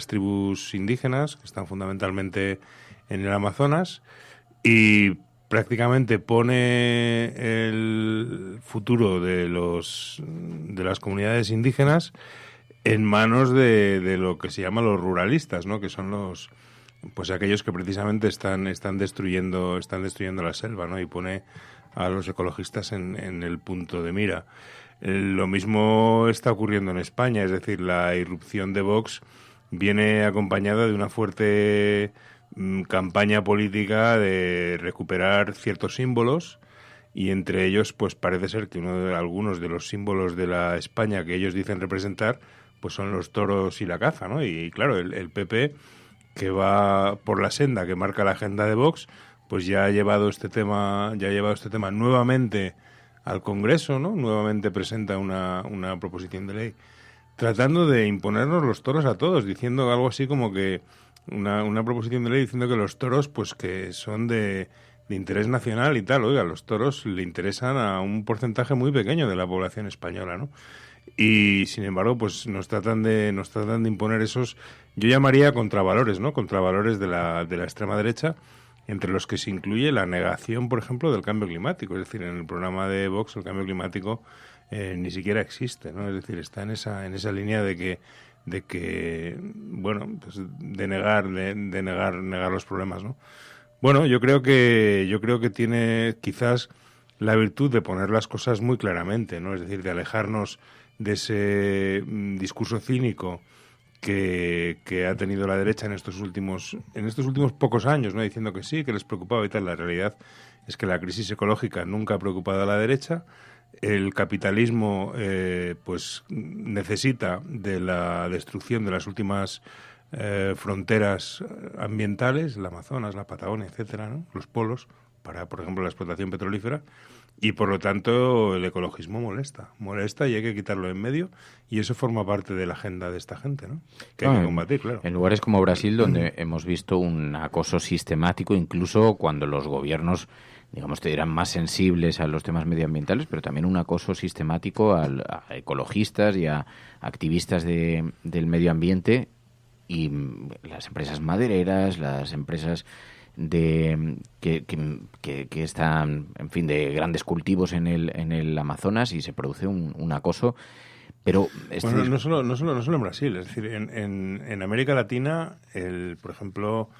tribus indígenas, que están fundamentalmente en el Amazonas, y prácticamente pone el futuro de las comunidades indígenas en manos de lo que se llama los ruralistas, ¿no? Que son aquellos que precisamente están destruyendo la selva, ¿no? Y pone a los ecologistas en el punto de mira. Lo mismo está ocurriendo en España, es decir, la irrupción de Vox viene acompañada de una fuerte campaña política de recuperar ciertos símbolos, y entre ellos pues parece ser que algunos de los símbolos de la España que ellos dicen representar pues son los toros y la caza, ¿no? Y claro, el PP, que va por la senda que marca la agenda de Vox, pues ya ha llevado este tema nuevamente al Congreso, ¿no? Nuevamente presenta una proposición de ley tratando de imponernos los toros a todos, diciendo algo así como que una proposición de ley diciendo que los toros pues que son de interés nacional y tal. Oiga, los toros le interesan a un porcentaje muy pequeño de la población española, ¿no? Y sin embargo pues nos tratan de imponer esos, yo llamaría contravalores, ¿no? Contravalores de la extrema derecha, entre los que se incluye la negación, por ejemplo, del cambio climático. Es decir, en el programa de Vox el cambio climático ni siquiera existe, ¿no? Es decir, está en esa línea de que bueno, pues de negar los problemas, ¿no? Bueno, yo creo que tiene quizás la virtud de poner las cosas muy claramente, ¿no? Es decir, de alejarnos de ese discurso cínico que ha tenido la derecha en estos últimos pocos años, ¿no? Diciendo que sí, que les preocupaba y tal. La realidad es que la crisis ecológica nunca ha preocupado a la derecha. El capitalismo pues necesita de la destrucción de las últimas fronteras ambientales, el Amazonas, la Patagonia, etcétera, ¿no? Los polos, para, por ejemplo, la explotación petrolífera, y por lo tanto el ecologismo molesta y hay que quitarlo en medio, y eso forma parte de la agenda de esta gente, ¿no? Que hay que combatir, claro. En lugares como Brasil, donde hemos visto un acoso sistemático, incluso cuando los gobiernos, digamos, eran más sensibles a los temas medioambientales, pero también un acoso sistemático a ecologistas y a activistas del medio ambiente, y las empresas madereras, las empresas que están, en fin, de grandes cultivos en el Amazonas, y se produce un acoso. Pero bueno, no solo en Brasil, es decir, en América Latina, por ejemplo,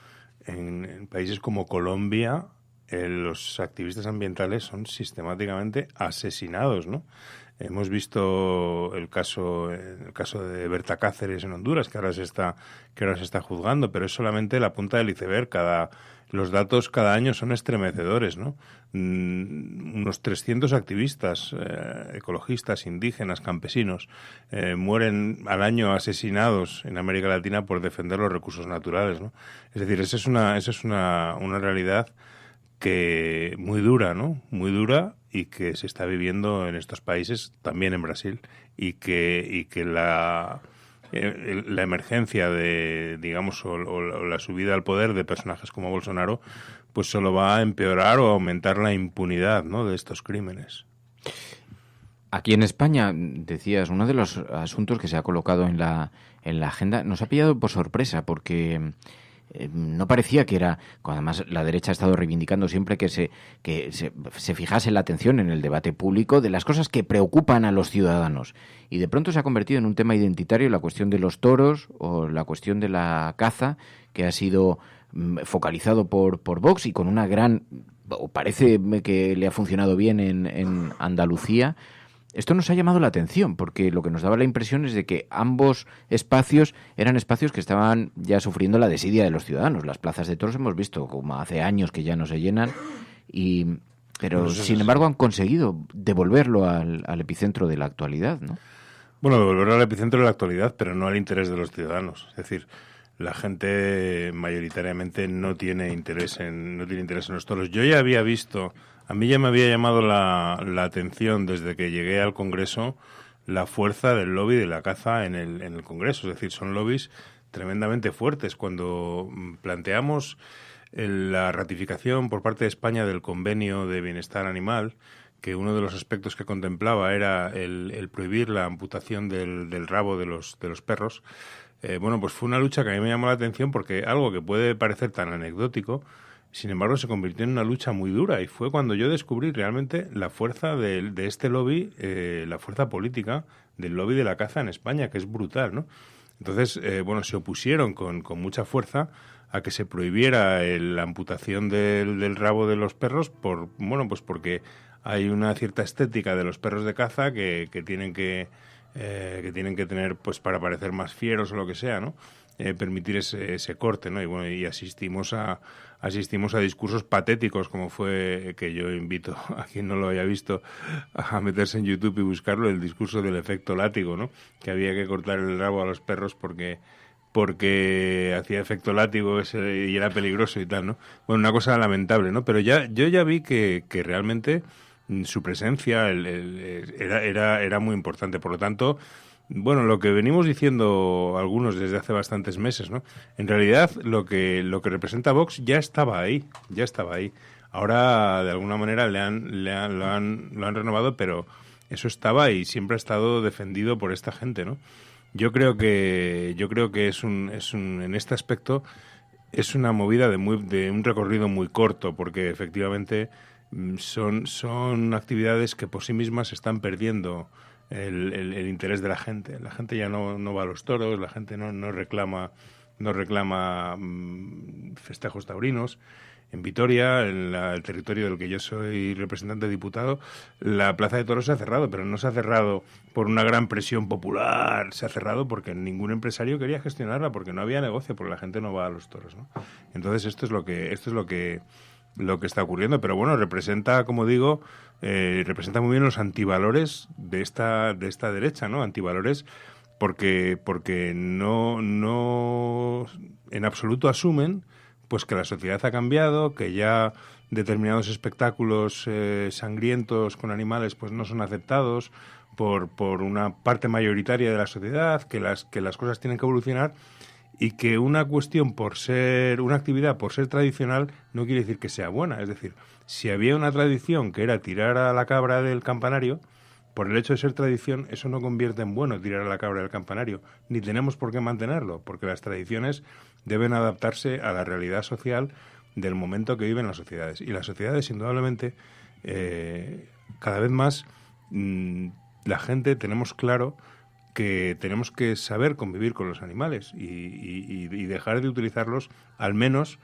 en países como Colombia, los activistas ambientales son sistemáticamente asesinados, ¿no? Hemos visto el caso de Berta Cáceres en Honduras, que ahora se está juzgando, pero es solamente la punta del iceberg. Los datos cada año son estremecedores, ¿no? Unos 300 activistas, ecologistas, indígenas, campesinos, mueren al año asesinados en América Latina por defender los recursos naturales, ¿no? Es decir, esa es una realidad que muy dura, ¿no? Muy dura, y que se está viviendo en estos países, también en Brasil, y que la emergencia de, digamos, o la subida al poder de personajes como Bolsonaro, pues solo va a empeorar o a aumentar la impunidad, ¿no?, de estos crímenes. Aquí en España, decías, uno de los asuntos que se ha colocado en la agenda nos ha pillado por sorpresa, porque no parecía que era, además la derecha ha estado reivindicando siempre que se fijase la atención en el debate público de las cosas que preocupan a los ciudadanos, y de pronto se ha convertido en un tema identitario la cuestión de los toros o la cuestión de la caza, que ha sido focalizado por Vox, y con una gran, o parece que le ha funcionado bien en Andalucía. Esto nos ha llamado la atención, porque lo que nos daba la impresión es de que ambos espacios eran espacios que estaban ya sufriendo la desidia de los ciudadanos. Las plazas de toros hemos visto como hace años que ya no se llenan, pero sin embargo han conseguido devolverlo al epicentro de la actualidad, ¿no? Bueno, devolverlo al epicentro de la actualidad, pero no al interés de los ciudadanos. Es decir, la gente mayoritariamente no tiene interés en los toros. Yo ya había visto... A mí ya me había llamado la atención desde que llegué al Congreso la fuerza del lobby de la caza en el Congreso. Es decir, son lobbies tremendamente fuertes. Cuando planteamos la ratificación por parte de España del Convenio de Bienestar Animal, que uno de los aspectos que contemplaba era el prohibir la amputación del rabo de los perros, bueno, pues fue una lucha que a mí me llamó la atención, porque algo que puede parecer tan anecdótico, sin embargo, se convirtió en una lucha muy dura, y fue cuando yo descubrí realmente la fuerza de este lobby, la fuerza política del lobby de la caza en España, que es brutal, ¿no? Entonces, bueno, se opusieron con mucha fuerza a que se prohibiera la amputación del rabo de los perros pues porque hay una cierta estética de los perros de caza que tienen que tener, pues, para parecer más fieros o lo que sea, ¿no? Permitir ese corte, ¿no? Y bueno, y asistimos a discursos patéticos, como fue, que yo invito a quien no lo haya visto a meterse en YouTube y buscarlo, el discurso del efecto látigo, ¿no? Que había que cortar el rabo a los perros porque hacía efecto látigo y era peligroso y tal, ¿no? Bueno, una cosa lamentable, ¿no? Pero yo ya vi que realmente su presencia era muy importante. Por lo tanto, bueno, lo que venimos diciendo algunos desde hace bastantes meses, ¿no? En realidad, lo que representa Vox ya estaba ahí. Ahora, de alguna manera, lo han renovado, pero eso estaba y siempre ha estado defendido por esta gente, ¿no? Yo creo que en este aspecto es una movida de un recorrido muy corto, porque efectivamente son actividades que por sí mismas están perdiendo el interés de la gente. La gente ya no va a los toros, la gente no reclama festejos taurinos. En Vitoria, en el territorio del que yo soy representante diputado, la plaza de toros se ha cerrado, pero no se ha cerrado por una gran presión popular, se ha cerrado porque ningún empresario quería gestionarla, porque no había negocio, porque la gente no va a los toros, ¿no? Entonces esto es lo que está ocurriendo, pero bueno, representa, como digo, representa muy bien los antivalores de esta derecha, ¿no? Antivalores porque no en absoluto asumen pues que la sociedad ha cambiado, que ya determinados espectáculos sangrientos con animales pues no son aceptados por una parte mayoritaria de la sociedad, que las cosas tienen que evolucionar, y que una cuestión una actividad por ser tradicional no quiere decir que sea buena. Es decir, si había una tradición que era tirar a la cabra del campanario, por el hecho de ser tradición, eso no convierte en bueno tirar a la cabra del campanario, ni tenemos por qué mantenerlo, porque las tradiciones deben adaptarse a la realidad social del momento que viven las sociedades. Y las sociedades, indudablemente, cada vez más la gente tenemos claro que tenemos que saber convivir con los animales y dejar de utilizarlos, al menos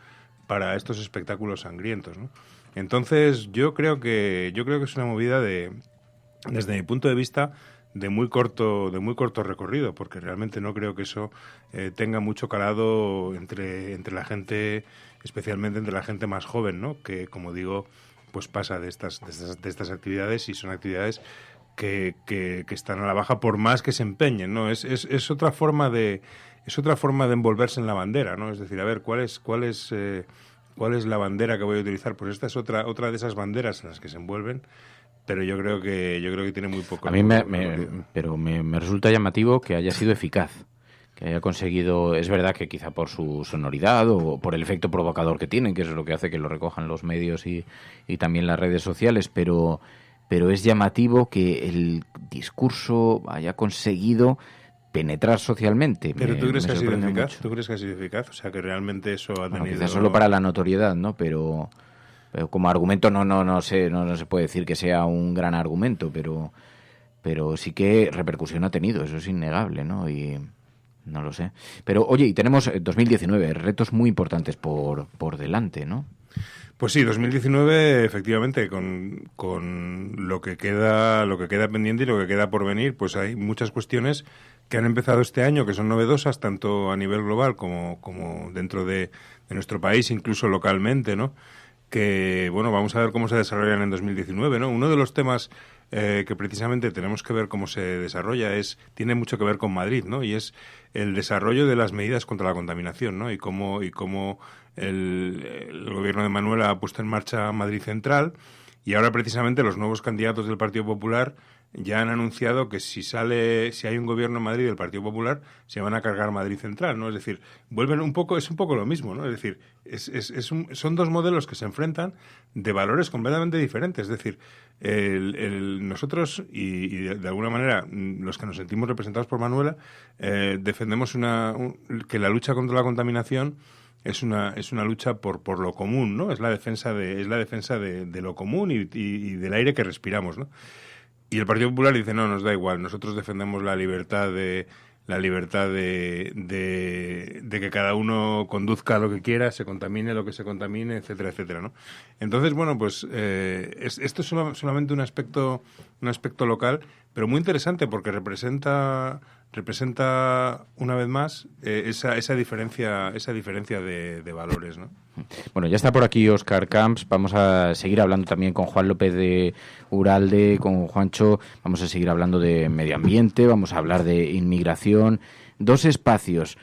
para estos espectáculos sangrientos, ¿no? Entonces, yo creo que es una movida desde mi punto de vista, de muy corto recorrido, porque realmente no creo que eso tenga mucho calado entre la gente, especialmente entre la gente más joven, ¿no? Que, como digo, pues pasa de estas actividades, y son actividades que están a la baja por más que se empeñen, ¿no? Es otra forma de envolverse en la bandera, ¿no? Es decir, a ver, ¿cuál es la bandera que voy a utilizar? Pues esta es otra de esas banderas en las que se envuelven. Pero yo creo que tiene muy poco. A mí me resulta llamativo que haya sido eficaz, que haya conseguido, es verdad que quizá por su sonoridad o por el efecto provocador que tienen, que es lo que hace que lo recojan los medios y también las redes sociales, pero es llamativo que el discurso haya conseguido penetrar socialmente. ¿Pero tú crees que ha sido eficaz? ¿Tú crees que ha sido eficaz? O sea, que realmente eso ha tenido... Quizás solo para la notoriedad, ¿no? Pero como argumento no se puede decir que sea un gran argumento, pero sí que repercusión ha tenido, eso es innegable, ¿no? Y no lo sé. Pero, oye, y tenemos 2019, retos muy importantes por delante, ¿no? Pues sí, 2019, efectivamente, con lo que queda pendiente y lo que queda por venir, pues hay muchas cuestiones que han empezado este año que son novedosas, tanto a nivel global como dentro de nuestro país, incluso localmente, ¿no? Que, bueno, vamos a ver cómo se desarrollan en 2019, ¿no? Uno de los temas que precisamente tenemos que ver cómo se desarrolla tiene mucho que ver con Madrid, ¿no? Y es el desarrollo de las medidas contra la contaminación, ¿no? Y cómo el gobierno de Manuel ha puesto en marcha Madrid Central, y ahora precisamente los nuevos candidatos del Partido Popular ya han anunciado que si hay un gobierno en Madrid del Partido Popular, se van a cargar Madrid Central, ¿no? Es decir, es un poco lo mismo, ¿no? Es decir, son dos modelos que se enfrentan de valores completamente diferentes. Es decir, nosotros, y de alguna manera los que nos sentimos representados por Manuela, defendemos que la lucha contra la contaminación es una lucha por lo común, ¿no? Es la defensa de lo común y del aire que respiramos, ¿no? Y el Partido Popular dice, no, nos da igual, nosotros defendemos la libertad de que cada uno conduzca lo que quiera, se contamine lo que se contamine, etcétera, etcétera, ¿no? Entonces, bueno, pues esto es solamente un aspecto local, pero muy interesante porque representa una vez más esa diferencia de valores, ¿no? Bueno, ya está por aquí Óscar Camps. Vamos a seguir hablando también con Juan López de Uralde, con Juancho. Vamos a seguir hablando de medio ambiente, vamos a hablar de inmigración. Dos espacios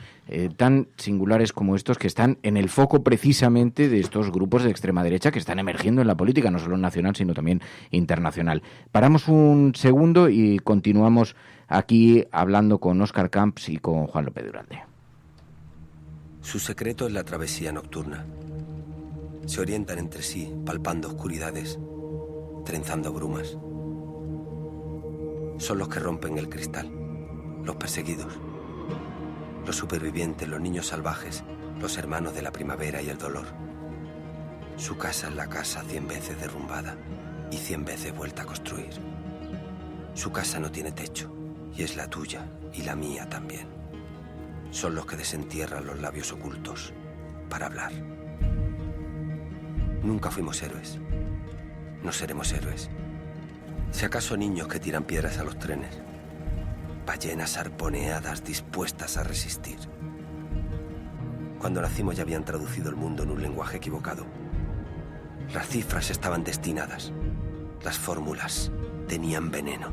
tan singulares como estos que están en el foco precisamente de estos grupos de extrema derecha que están emergiendo en la política, no solo nacional, sino también internacional. Paramos un segundo y continuamos aquí hablando con Óscar Camps y con Juan López de Uralde. Su secreto es la travesía nocturna. Se orientan entre sí, palpando oscuridades, trenzando brumas. Son los que rompen el cristal, los perseguidos, los supervivientes, los niños salvajes, los hermanos de la primavera y el dolor. Su casa es la casa 100 veces derrumbada y 100 veces vuelta a construir. Su casa no tiene techo y es la tuya y la mía también. Son los que desentierran los labios ocultos para hablar. Nunca fuimos héroes. No seremos héroes. Si acaso niños que tiran piedras a los trenes. Ballenas arponeadas dispuestas a resistir. Cuando nacimos ya habían traducido el mundo en un lenguaje equivocado. Las cifras estaban destinadas. Las fórmulas tenían veneno.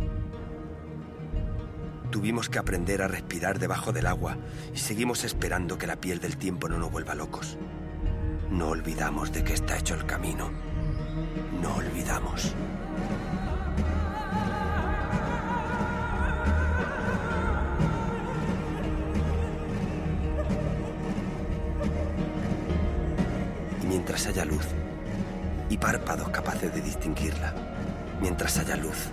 Tuvimos que aprender a respirar debajo del agua y seguimos esperando que la piel del tiempo no nos vuelva locos. No olvidamos de qué está hecho el camino. No olvidamos. Y mientras haya luz y párpados capaces de distinguirla, mientras haya luz,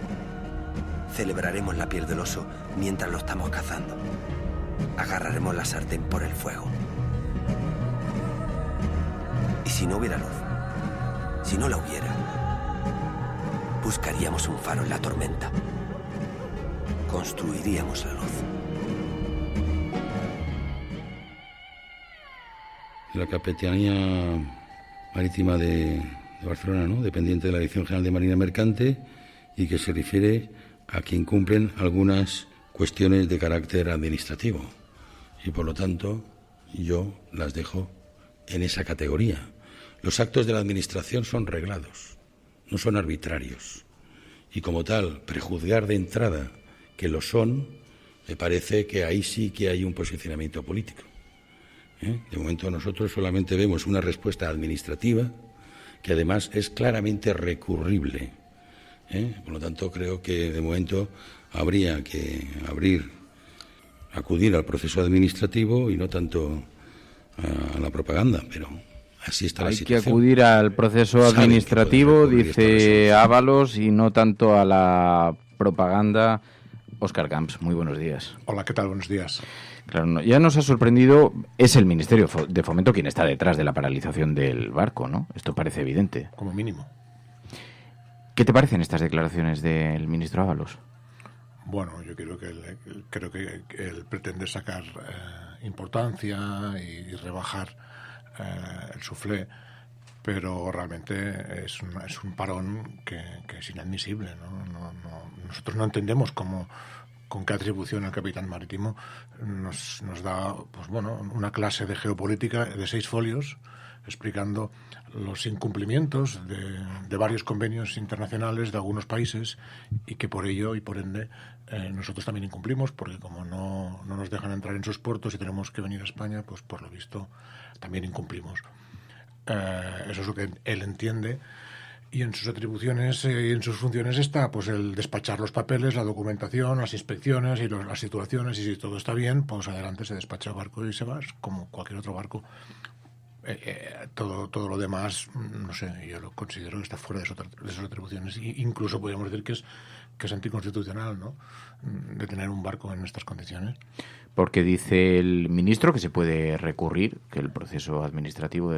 celebraremos la piel del oso mientras lo estamos cazando. Agarraremos la sartén por el fuego. Y si no hubiera luz, si no la hubiera, buscaríamos un faro en la tormenta. Construiríamos la luz. La Capitanía Marítima de de Barcelona, ¿no?, dependiente de la Dirección General de Marina Mercante, y que se refiere a que incumplen algunas cuestiones de carácter administrativo. Y por lo tanto, yo las dejo en esa categoría. Los actos de la Administración son reglados, no son arbitrarios. Y como tal, prejuzgar de entrada que lo son, me parece que ahí sí que hay un posicionamiento político. De momento nosotros solamente vemos una respuesta administrativa que además es claramente recurrible. Por lo tanto, creo que de momento habría que acudir al proceso administrativo y no tanto a la propaganda, pero así está la situación. Hay que acudir al proceso administrativo, dice Ábalos, y no tanto a la propaganda. Óscar Camps, muy buenos días. Hola, ¿qué tal? Buenos días. Claro, ya nos ha sorprendido, es el Ministerio de Fomento quien está detrás de la paralización del barco, ¿no? Esto parece evidente. Como mínimo. ¿Qué te parecen estas declaraciones del ministro Ábalos? Bueno, yo creo que él pretende sacar importancia y rebajar el suflé, pero realmente es un parón que es inadmisible, ¿no? Nosotros no entendemos con qué atribución el capitán marítimo nos da, pues bueno, una clase de geopolítica de 6 folios explicando los incumplimientos de varios convenios internacionales de algunos países, y que por ello y por ende nosotros también incumplimos, porque como no nos dejan entrar en sus puertos y tenemos que venir a España, pues por lo visto también incumplimos. Eso es lo que él entiende, y en sus atribuciones y en sus funciones está pues el despachar los papeles, la documentación, las inspecciones y las situaciones, y si todo está bien, pues adelante se despacha el barco y se va, como cualquier otro barco. Todo lo demás, no sé, yo lo considero que está fuera de sus atribuciones, e incluso podríamos decir que es anticonstitucional, ¿no?, de tener un barco en estas condiciones. Porque dice el ministro que se puede recurrir, que el proceso administrativo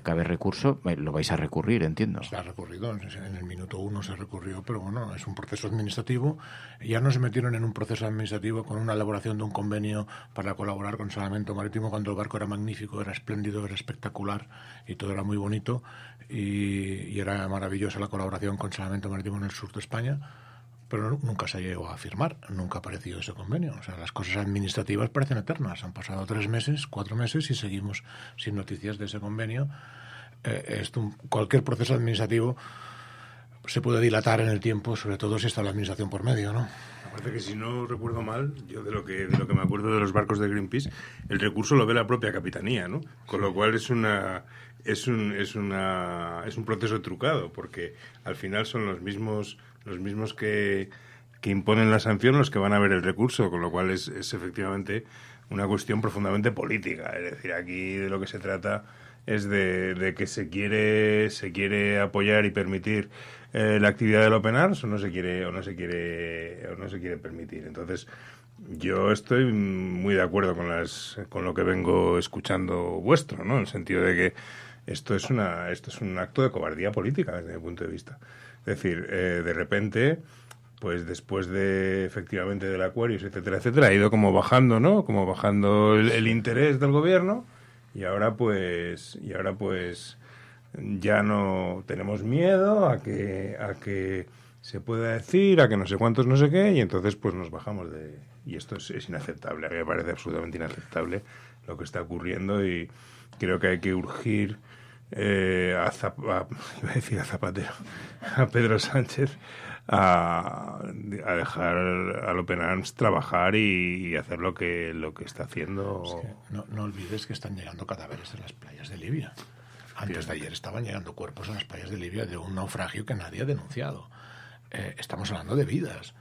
cabe recurso. Lo vais a recurrir, entiendo. Se ha recurrido, en el minuto 1 se recurrió, pero bueno, es un proceso administrativo. Ya no se metieron en un proceso administrativo con una elaboración de un convenio para colaborar con Salvamento Marítimo cuando el barco era magnífico, era espléndido, era espectacular y todo era muy bonito, y era maravillosa la colaboración con Salvamento Marítimo en el sur de España, pero nunca se llegó a firmar, nunca apareció ese convenio. O sea, las cosas administrativas parecen eternas. Han pasado 3 meses, 4 meses y seguimos sin noticias de ese convenio. Cualquier proceso administrativo se puede dilatar en el tiempo, sobre todo si está la administración por medio, ¿no? Me parece que, si no recuerdo mal, yo de lo que me acuerdo de los barcos de Greenpeace, el recurso lo ve la propia capitanía, ¿no? Con lo cual es un proceso trucado, porque al final son los mismos que imponen la sanción los que van a ver el recurso, con lo cual es efectivamente una cuestión profundamente política. Es decir, aquí de lo que se trata es de que se quiere apoyar y permitir la actividad del Open Arms, o no se quiere permitir. Entonces, yo estoy muy de acuerdo con lo que vengo escuchando vuestro, ¿no? En el sentido de que esto es un acto de cobardía política desde mi punto de vista. Es decir, de repente, pues después de, efectivamente, del Aquarius, etcétera, etcétera, ha ido como bajando, ¿no? Como bajando el interés del gobierno, y ahora pues ya no tenemos miedo a que se pueda decir, a que no sé cuántos, no sé qué, y entonces pues nos bajamos y esto es inaceptable. A mí me parece absolutamente inaceptable lo que está ocurriendo, y creo que hay que urgir iba a decir a Zapatero, a Pedro Sánchez, a dejar al Open Arms trabajar y hacer lo que está haciendo. Es que no olvides que están llegando cadáveres en las playas de Libia. Antes de ayer estaban llegando cuerpos a las playas de Libia de un naufragio que nadie ha denunciado. Estamos hablando de vidas.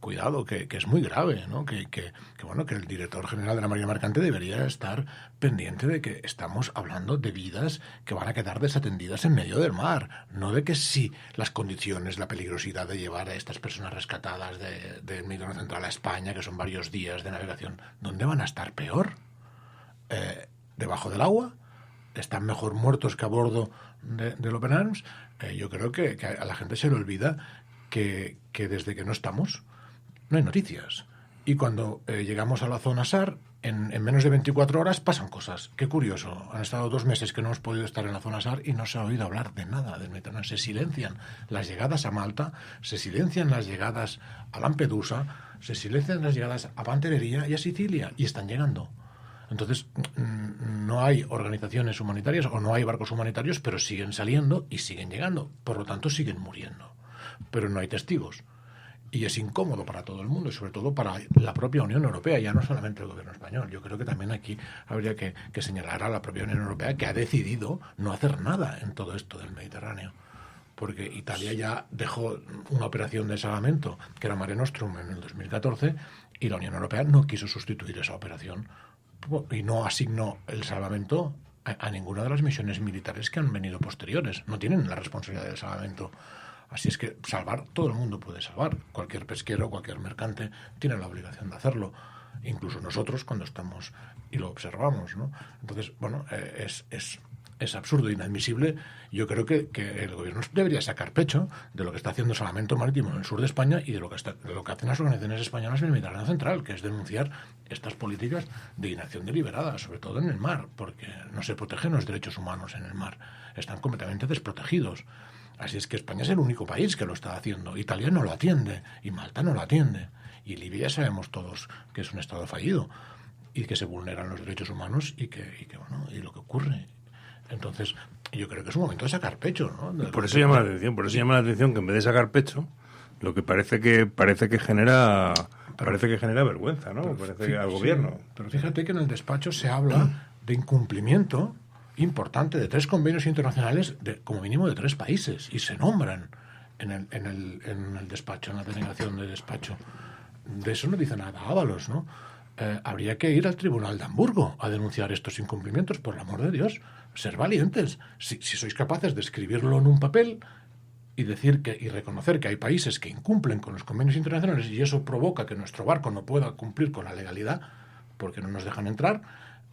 Cuidado, que es muy grave, ¿no? Que el director general de la Marina Mercante debería estar pendiente de que estamos hablando de vidas que van a quedar desatendidas en medio del mar, no de que sí las condiciones, la peligrosidad de llevar a estas personas rescatadas del Mediterráneo Central a España, que son varios días de navegación, ¿dónde van a estar peor? ¿Debajo del agua? ¿Están mejor muertos que a bordo del Open Arms? Yo creo que a la gente se le olvida que desde que no estamos, no hay noticias. Y cuando llegamos a la zona SAR en menos de 24 horas pasan cosas. Qué curioso. Han estado 2 meses que no hemos podido estar en la zona SAR y no se ha oído hablar de nada del Mediterráneo. Se silencian las llegadas a Malta, se silencian las llegadas a Lampedusa, se silencian las llegadas a Pantelleria y a Sicilia, y están llegando. Entonces, no hay organizaciones humanitarias o no hay barcos humanitarios, pero siguen saliendo y siguen llegando. Por lo tanto, siguen muriendo. Pero no hay testigos. Y es incómodo para todo el mundo y sobre todo para la propia Unión Europea, ya no solamente el gobierno español. Yo creo que también aquí habría que señalar a la propia Unión Europea, que ha decidido no hacer nada en todo esto del Mediterráneo. Porque Italia ya dejó una operación de salvamento, que era Mare Nostrum, en el 2014, y la Unión Europea no quiso sustituir esa operación y no asignó el salvamento a ninguna de las misiones militares que han venido posteriores. No tienen la responsabilidad del salvamento. Así es que salvar, todo el mundo puede salvar. Cualquier pesquero, cualquier mercante tiene la obligación de hacerlo. Incluso nosotros cuando estamos y lo observamos, ¿no? Entonces, bueno, es absurdo, inadmisible. Yo creo que el gobierno debería sacar pecho de lo que está haciendo Salvamento Marítimo en el sur de España y de lo que hacen las organizaciones españolas en el Mediterráneo Central, que es denunciar estas políticas de inacción deliberada, sobre todo en el mar, porque no se protegen los derechos humanos en el mar. Están completamente desprotegidos. Así es que España es el único país que lo está haciendo. Italia no lo atiende y Malta no lo atiende. Y Libia ya sabemos todos que es un estado fallido y que se vulneran los derechos humanos y y lo que ocurre. Entonces, yo creo que es un momento de sacar pecho, ¿no? Por eso llama la atención que en vez de sacar pecho, lo que parece que genera vergüenza, ¿no? Parece que al gobierno. Pero fíjate que en el despacho se habla de incumplimiento importante de 3 convenios internacionales como mínimo de 3 países y se nombran en el despacho, en la denegación de despacho. De eso no dice nada Ábalos, ¿no? Habría que ir al Tribunal de Hamburgo a denunciar estos incumplimientos, por el amor de Dios. Ser valientes. Si sois capaces de escribirlo en un papel y decir y reconocer que hay países que incumplen con los convenios internacionales y eso provoca que nuestro barco no pueda cumplir con la legalidad porque no nos dejan entrar,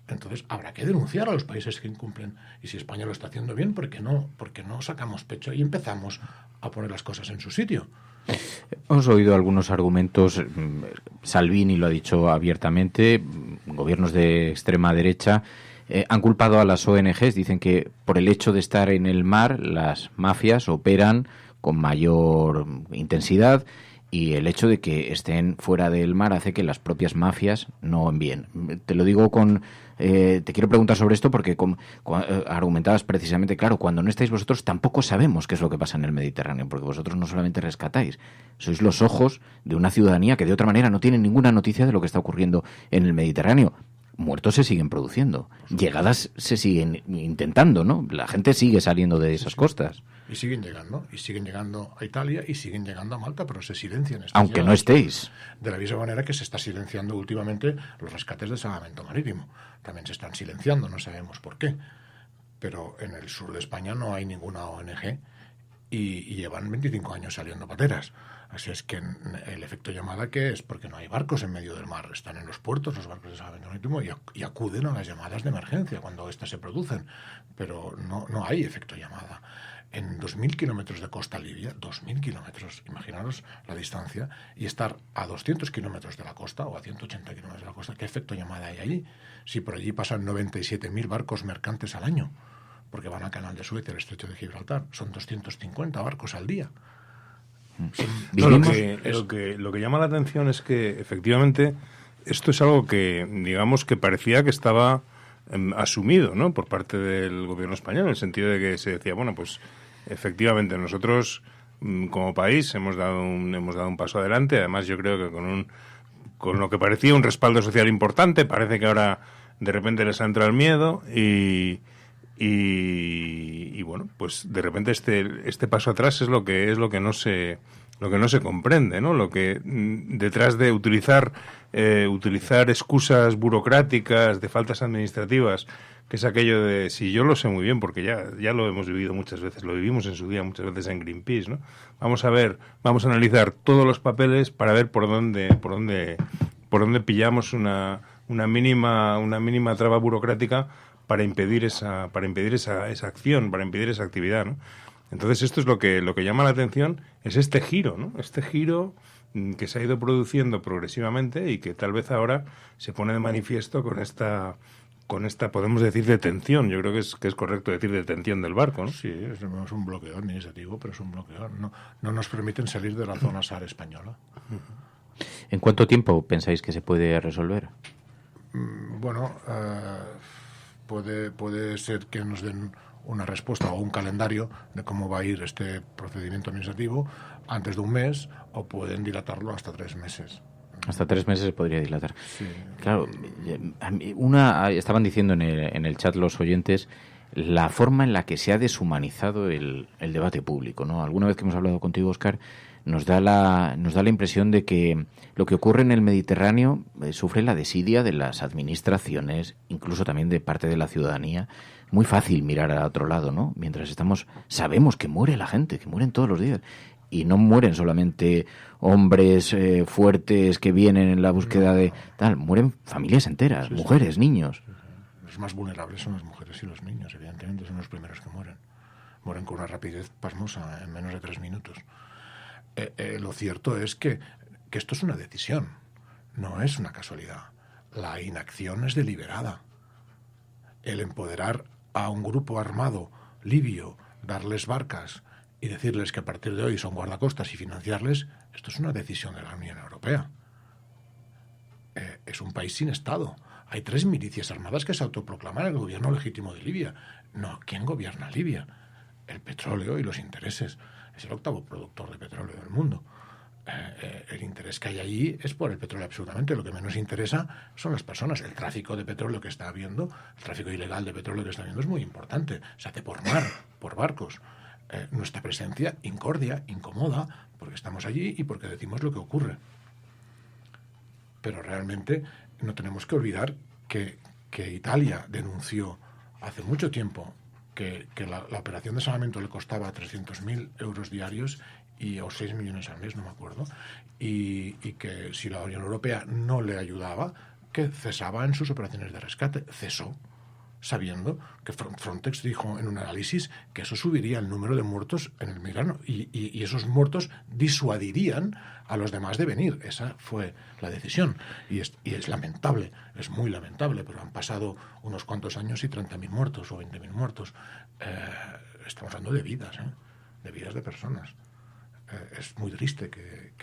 entonces habrá que denunciar a los países que incumplen. Y si España lo está haciendo bien, ¿por qué no sacamos pecho y empezamos a poner las cosas en su sitio? Hemos oído algunos argumentos. Salvini lo ha dicho abiertamente. Gobiernos de extrema derecha han culpado a las ONGs. Dicen que por el hecho de estar en el mar, las mafias operan con mayor intensidad y el hecho de que estén fuera del mar hace que las propias mafias no envíen. Te lo digo te quiero preguntar sobre esto porque argumentabas precisamente, claro, cuando no estáis vosotros tampoco sabemos qué es lo que pasa en el Mediterráneo, porque vosotros no solamente rescatáis, sois los ojos de una ciudadanía que de otra manera no tiene ninguna noticia de lo que está ocurriendo en el Mediterráneo. Muertos se siguen produciendo, llegadas se siguen intentando, ¿no? La gente sigue saliendo de esas costas. Y siguen llegando a Italia y siguen llegando a Malta, pero se silencian. Aunque no estéis. De la misma manera que se está silenciando últimamente los rescates de salvamento marítimo. También se están silenciando, no sabemos por qué. Pero en el sur de España no hay ninguna ONG y llevan 25 años saliendo pateras. Así es que el efecto llamada, ¿qué es? Porque no hay barcos en medio del mar. Están en los puertos los barcos de salvamento marítimo y acuden a las llamadas de emergencia cuando éstas se producen. Pero no hay efecto llamada. En 2.000 kilómetros de costa libia, 2.000 kilómetros, imaginaros la distancia, y estar a 200 kilómetros de la costa o a 180 kilómetros de la costa, ¿qué efecto llamada hay allí? Si por allí pasan 97.000 barcos mercantes al año, porque van al Canal de Suez y al Estrecho de Gibraltar, son 250 barcos al día. Lo que llama la atención es que efectivamente esto es algo que, digamos, que parecía que estaba asumido, ¿no?, por parte del gobierno español, en el sentido de que se decía, bueno, pues efectivamente nosotros como país hemos dado un paso adelante. Además, yo creo que con lo que parecía un respaldo social importante, parece que ahora de repente les ha entrado el miedo y bueno, pues de repente este paso atrás es lo que no se comprende, ¿no? Lo que detrás de utilizar excusas burocráticas de faltas administrativas, que es aquello de, si yo lo sé muy bien, porque ya lo hemos vivido muchas veces, lo vivimos en su día muchas veces en Greenpeace, ¿no? Vamos a analizar todos los papeles para ver por dónde pillamos una mínima traba burocrática para impedir esa acción, para impedir esa actividad, ¿no? Entonces esto es lo que llama la atención, es este giro, ¿no? Este giro que se ha ido produciendo progresivamente y que tal vez ahora se pone de manifiesto con esta podemos decir detención. Yo creo que es correcto decir detención del barco, ¿no? Sí, es un bloqueo administrativo, pero es un bloqueo. No nos permiten salir de la zona SAR española. ¿En cuánto tiempo pensáis que se puede resolver? Bueno, puede ser que nos den una respuesta o un calendario de cómo va a ir este procedimiento administrativo antes de un mes, o pueden dilatarlo hasta 3 meses. Hasta 3 meses se podría dilatar. Sí. Claro, estaban diciendo en el chat los oyentes la forma en la que se ha deshumanizado el debate público, ¿no? Alguna vez que hemos hablado contigo, Óscar, nos da la impresión de que lo que ocurre en el Mediterráneo sufre la desidia de las administraciones, incluso también de parte de la ciudadanía. Muy fácil mirar a otro lado, ¿no? Mientras sabemos que muere la gente, que mueren todos los días. Y no mueren solamente hombres fuertes que vienen en la búsqueda de tal, mueren familias enteras, mujeres, niños. Los más vulnerables son las mujeres y los niños, evidentemente, son los primeros que mueren. Mueren con una rapidez pasmosa, en menos de 3 minutos. Lo cierto es que esto es una decisión, no es una casualidad. La inacción es deliberada. El empoderar a un grupo armado libio, darles barcas y decirles que a partir de hoy son guardacostas y financiarles, esto es una decisión de la Unión Europea. Es un país sin Estado. Hay 3 milicias armadas que se autoproclaman el gobierno legítimo de Libia. No, ¿quién gobierna Libia? El petróleo y los intereses. Es el 8º productor de petróleo del mundo. El interés que hay allí es por el petróleo absolutamente. Lo que menos interesa son las personas. El tráfico de petróleo que está habiendo, el tráfico ilegal de petróleo que está habiendo es muy importante. Se hace por mar, por barcos. Nuestra presencia incordia, incomoda, porque estamos allí y porque decimos lo que ocurre. Pero realmente no tenemos que olvidar que Italia denunció hace mucho tiempo que la operación de salvamento le costaba 300.000 euros diarios o 6 millones al mes, no me acuerdo, y que si la Unión Europea no le ayudaba, que cesaba en sus operaciones de rescate. Cesó, sabiendo que Frontex dijo en un análisis que eso subiría el número de muertos en el Mediterráneo y esos muertos disuadirían a los demás de venir. Esa fue la decisión. Y es lamentable, es muy lamentable, pero han pasado unos cuantos años y 30.000 muertos o 20.000 muertos. Estamos hablando de vidas, de vidas de personas. Es muy triste que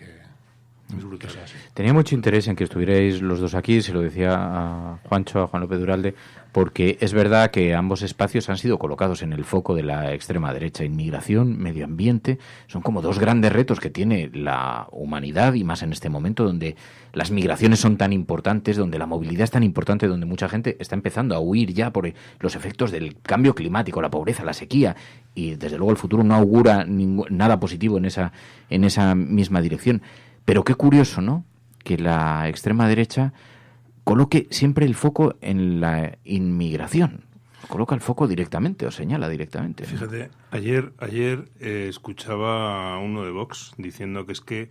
sea así. Tenía mucho interés en que estuvierais los dos aquí, se lo decía a Juancho, a Juan López Duralde, porque es verdad que ambos espacios han sido colocados en el foco de la extrema derecha. Inmigración, medio ambiente, son como 2 grandes retos que tiene la humanidad, y más en este momento donde las migraciones son tan importantes, donde la movilidad es tan importante, donde mucha gente está empezando a huir ya por los efectos del cambio climático, la pobreza, la sequía, y desde luego el futuro no augura nada positivo en esa misma dirección. Pero qué curioso, ¿no?, que la extrema derecha coloque siempre el foco en la inmigración. Coloca el foco directamente o señala directamente, ¿no? Fíjate, ayer escuchaba a uno de Vox diciendo que es que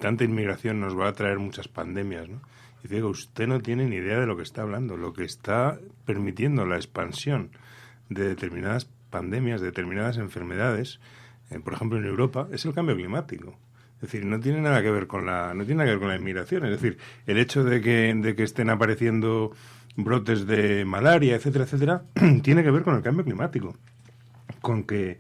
tanta inmigración nos va a traer muchas pandemias, ¿no? Y digo, usted no tiene ni idea de lo que está hablando. Lo que está permitiendo la expansión de determinadas pandemias, de determinadas enfermedades, por ejemplo en Europa, es el cambio climático. Es decir, no tiene nada que ver con la inmigración. Es decir, el hecho de que estén apareciendo brotes de malaria, etcétera, etcétera, tiene que ver con el cambio climático, con que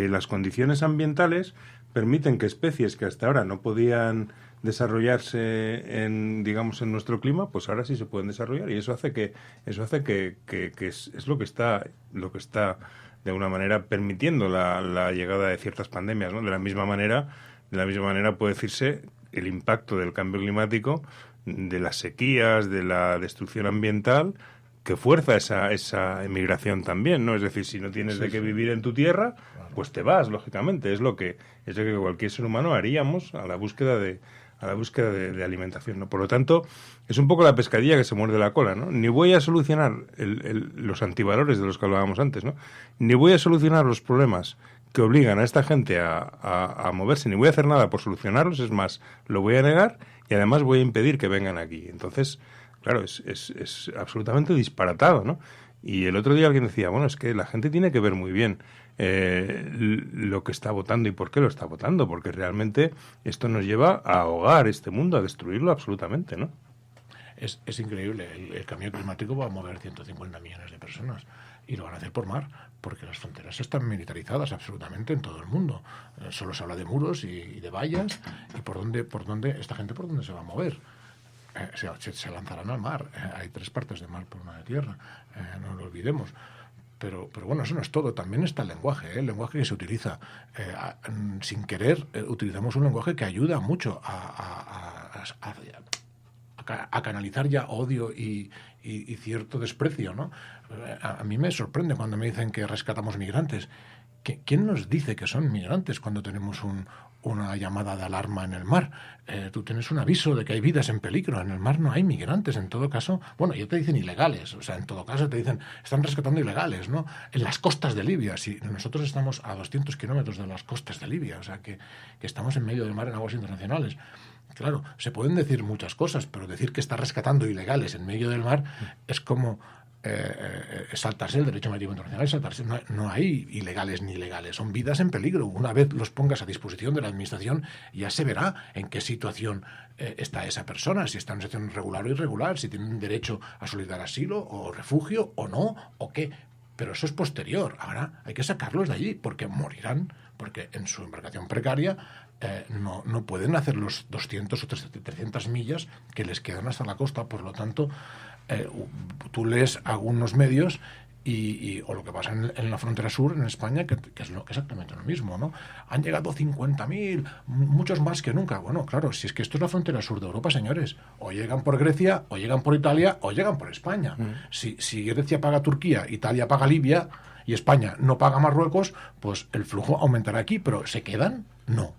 las condiciones ambientales permiten que especies que hasta ahora no podían desarrollarse en nuestro clima, pues ahora sí se pueden desarrollar, y eso hace que es lo que está de alguna manera permitiendo la llegada de ciertas pandemias, ¿no? De la misma manera puede decirse el impacto del cambio climático, de las sequías, de la destrucción ambiental, que fuerza esa emigración también, ¿no? Es decir, si no tienes de qué vivir en tu tierra, pues te vas, lógicamente. Es lo que cualquier ser humano haríamos a la búsqueda de alimentación, ¿no? Por lo tanto, es un poco la pescadilla que se muerde la cola, ¿no? Ni voy a solucionar los antivalores de los que hablábamos antes, ¿no? Ni voy a solucionar los problemas que obligan a esta gente a moverse, ni voy a hacer nada por solucionarlos, es más, lo voy a negar y además voy a impedir que vengan aquí. Entonces, claro, es absolutamente disparatado, ¿no? Y el otro día alguien decía, bueno, es que la gente tiene que ver muy bien lo que está votando y por qué lo está votando, porque realmente esto nos lleva a ahogar este mundo, a destruirlo absolutamente, ¿no? Es increíble. El cambio climático va a mover 150 millones de personas y lo van a hacer por mar, porque las fronteras están militarizadas absolutamente en todo el mundo. Solo se habla de muros y de vallas, y por dónde esta gente por dónde se va a mover. Se lanzarán al mar. Hay 3 partes de mar por una de tierra, no lo olvidemos. Pero bueno, eso no es todo. También está el lenguaje que se utiliza. Sin querer, utilizamos un lenguaje que ayuda mucho a canalizar ya odio y cierto desprecio, ¿no? A mí me sorprende cuando me dicen que rescatamos migrantes. ¿Quién nos dice que son migrantes cuando tenemos una llamada de alarma en el mar? Tú tienes un aviso de que hay vidas en peligro. En el mar no hay migrantes. En todo caso, bueno, ya te dicen ilegales. O sea, en todo caso te dicen, están rescatando ilegales, ¿no? En las costas de Libia. Si nosotros estamos a 200 kilómetros de las costas de Libia, o sea, que estamos en medio del mar en aguas internacionales. Claro, se pueden decir muchas cosas, pero decir que está rescatando ilegales en medio del mar es como saltarse el derecho marítimo internacional. No hay ilegales ni ilegales, son vidas en peligro. Una vez los pongas a disposición de la administración, ya se verá en qué situación está esa persona, si está en situación regular o irregular, si tienen derecho a solicitar asilo o refugio o no, o qué. Pero eso es posterior. Ahora hay que sacarlos de allí porque morirán, porque en su embarcación precaria no pueden hacer los 200 o 300 millas que les quedan hasta la costa. Por lo tanto, tú lees algunos medios o lo que pasa en la frontera sur, en España, que es exactamente lo mismo, ¿no? Han llegado 50.000, muchos más que nunca. Bueno, claro, si es que esto es la frontera sur de Europa, señores. O llegan por Grecia, o llegan por Italia, o llegan por España. Si Grecia paga a Turquía, Italia paga a Libia y España no paga a Marruecos, pues el flujo aumentará aquí, pero ¿se quedan? No.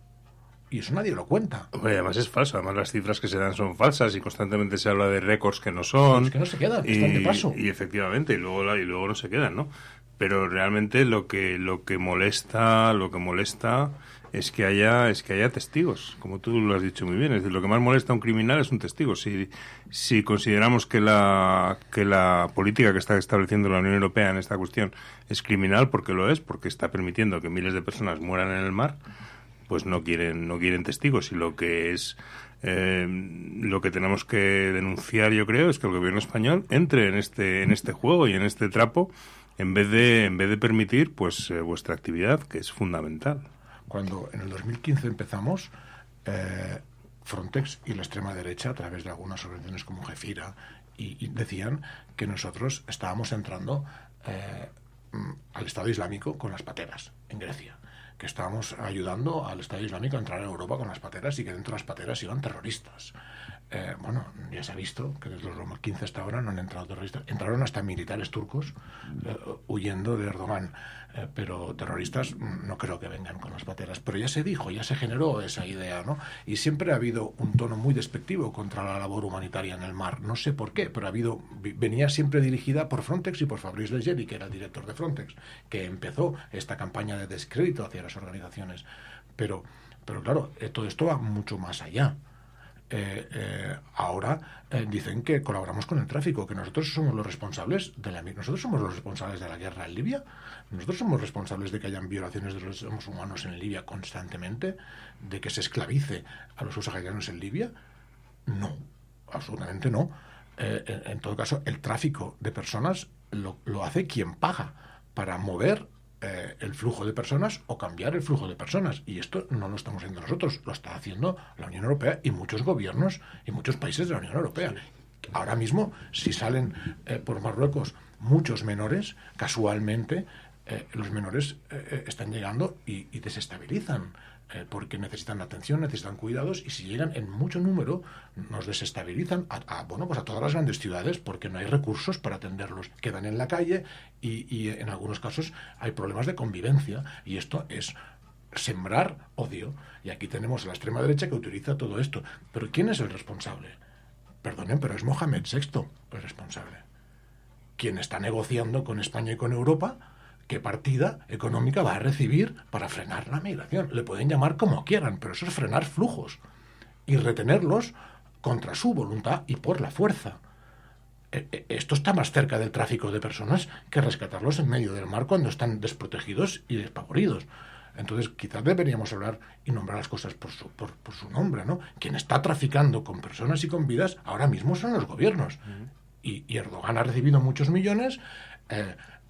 Y eso nadie lo cuenta. Además es falso, además las cifras que se dan son falsas y constantemente se habla de récords que no son. Es que no se quedan, están de paso. Y efectivamente, y luego no se quedan, ¿no? Pero realmente lo que molesta es que haya testigos, como tú lo has dicho muy bien. Es decir, lo que más molesta a un criminal es un testigo. Si consideramos que la política que está estableciendo la Unión Europea en esta cuestión es criminal, porque lo es, porque está permitiendo que miles de personas mueran en el mar, pues no quieren testigos. Y lo que tenemos que denunciar, yo creo, es que el gobierno español entre en este juego y en este trapo, en vez de permitir pues vuestra actividad, que es fundamental. Cuando en el 2015 empezamos, Frontex y la extrema derecha, a través de algunas organizaciones como Gefira, y decían que nosotros estábamos entrando al Estado Islámico con las pateras en Grecia, que estábamos ayudando al Estado Islámico a entrar a Europa con las pateras y que dentro de las pateras iban terroristas. Bueno, ya se ha visto que desde el 2015 hasta ahora no han entrado terroristas. Entraron hasta militares turcos huyendo de Erdogan, pero terroristas no creo que vengan con las pateras. Pero ya se dijo, ya se generó esa idea, ¿no? Y siempre ha habido un tono muy despectivo contra la labor humanitaria en el mar. No sé por qué, pero venía siempre dirigida por Frontex y por Fabrice Leggeri, que era el director de Frontex, que empezó esta campaña de descrédito hacia las organizaciones. Pero claro, todo esto va mucho más allá. Ahora dicen que colaboramos con el tráfico, que nosotros somos los responsables de la guerra en Libia, nosotros somos responsables de que hayan violaciones de los derechos humanos en Libia constantemente, de que se esclavice a los saharianos en Libia. No, absolutamente no. En todo caso, el tráfico de personas lo hace quien paga para mover el flujo de personas o cambiar el flujo de personas, y esto no lo estamos haciendo nosotros, lo está haciendo la Unión Europea y muchos gobiernos y muchos países de la Unión Europea. Ahora mismo, si salen por Marruecos muchos menores, casualmente los menores están llegando y desestabilizan, porque necesitan atención, necesitan cuidados, y si llegan en mucho número nos desestabilizan a todas las grandes ciudades, porque no hay recursos para atenderlos, quedan en la calle y en algunos casos hay problemas de convivencia, y esto es sembrar odio. Y aquí tenemos a la extrema derecha que utiliza todo esto. Pero ¿quién es el responsable? Perdonen, pero es Mohamed VI el responsable, quien está negociando con España y con Europa qué partida económica va a recibir para frenar la migración. Le pueden llamar como quieran, pero eso es frenar flujos y retenerlos contra su voluntad y por la fuerza. esto está más cerca del tráfico de personas que rescatarlos en medio del mar cuando están desprotegidos y despavoridos. Entonces, quizás deberíamos hablar y nombrar las cosas por su nombre, ¿no? Quien está traficando con personas y con vidas ahora mismo son los gobiernos. Y Erdogan ha recibido muchos millones,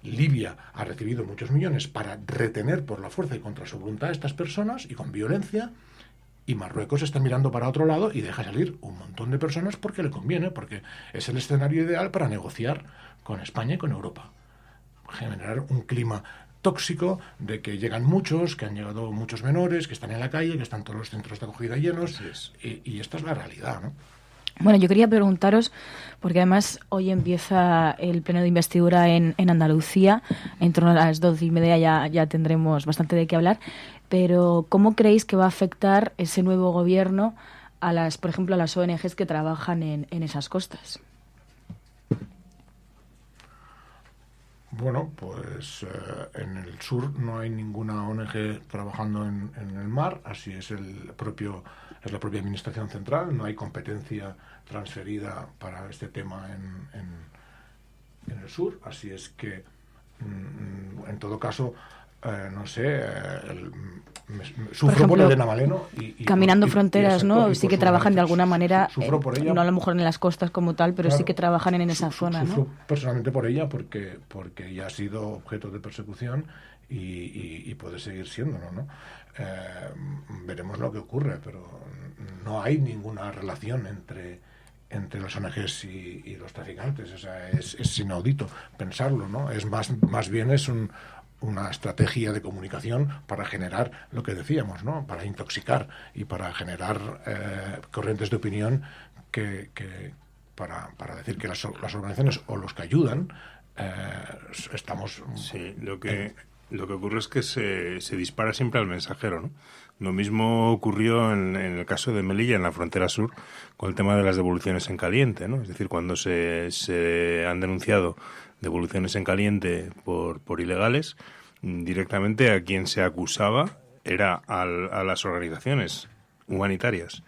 Libia ha recibido muchos millones para retener por la fuerza y contra su voluntad a estas personas y con violencia, y Marruecos está mirando para otro lado y deja salir un montón de personas porque le conviene, porque es el escenario ideal para negociar con España y con Europa. Generar un clima tóxico de que llegan muchos, que han llegado muchos menores, que están en la calle, que están todos los centros de acogida llenos, y esta es la realidad, ¿no? Bueno, yo quería preguntaros, porque además hoy empieza el pleno de investidura en Andalucía, en torno a las 12:30 ya tendremos bastante de qué hablar, pero ¿cómo creéis que va a afectar ese nuevo gobierno a por ejemplo, a las ONGs que trabajan en esas costas? Bueno, pues en el sur no hay ninguna ONG trabajando en el mar, así es la propia Administración Central, no hay competencia transferida para este tema en el sur, así es que, en todo caso, no sé, sufro por Elena Maleno y caminando fronteras, ¿no? y Sí que trabajan de alguna manera, sufro por ella, no a lo mejor en las costas como tal, pero claro, sí que trabajan en esa zona, ¿no? Sufro personalmente por ella porque ella ha sido objeto de persecución y puede seguir siéndolo, ¿no? Veremos lo que ocurre, pero no hay ninguna relación entre las ONGs y los traficantes. O sea, es inaudito pensarlo, ¿no? Es más bien es una estrategia de comunicación para generar lo que decíamos, ¿no? Para intoxicar y para generar corrientes de opinión para decir que las organizaciones o los que ayudan estamos... Sí, lo que ocurre es que se dispara siempre al mensajero, ¿no? Lo mismo ocurrió en el caso de Melilla, en la frontera sur, con el tema de las devoluciones en caliente, ¿no? Es decir, cuando se han denunciado devoluciones en caliente por ilegales, directamente a quien se acusaba era a las organizaciones humanitarias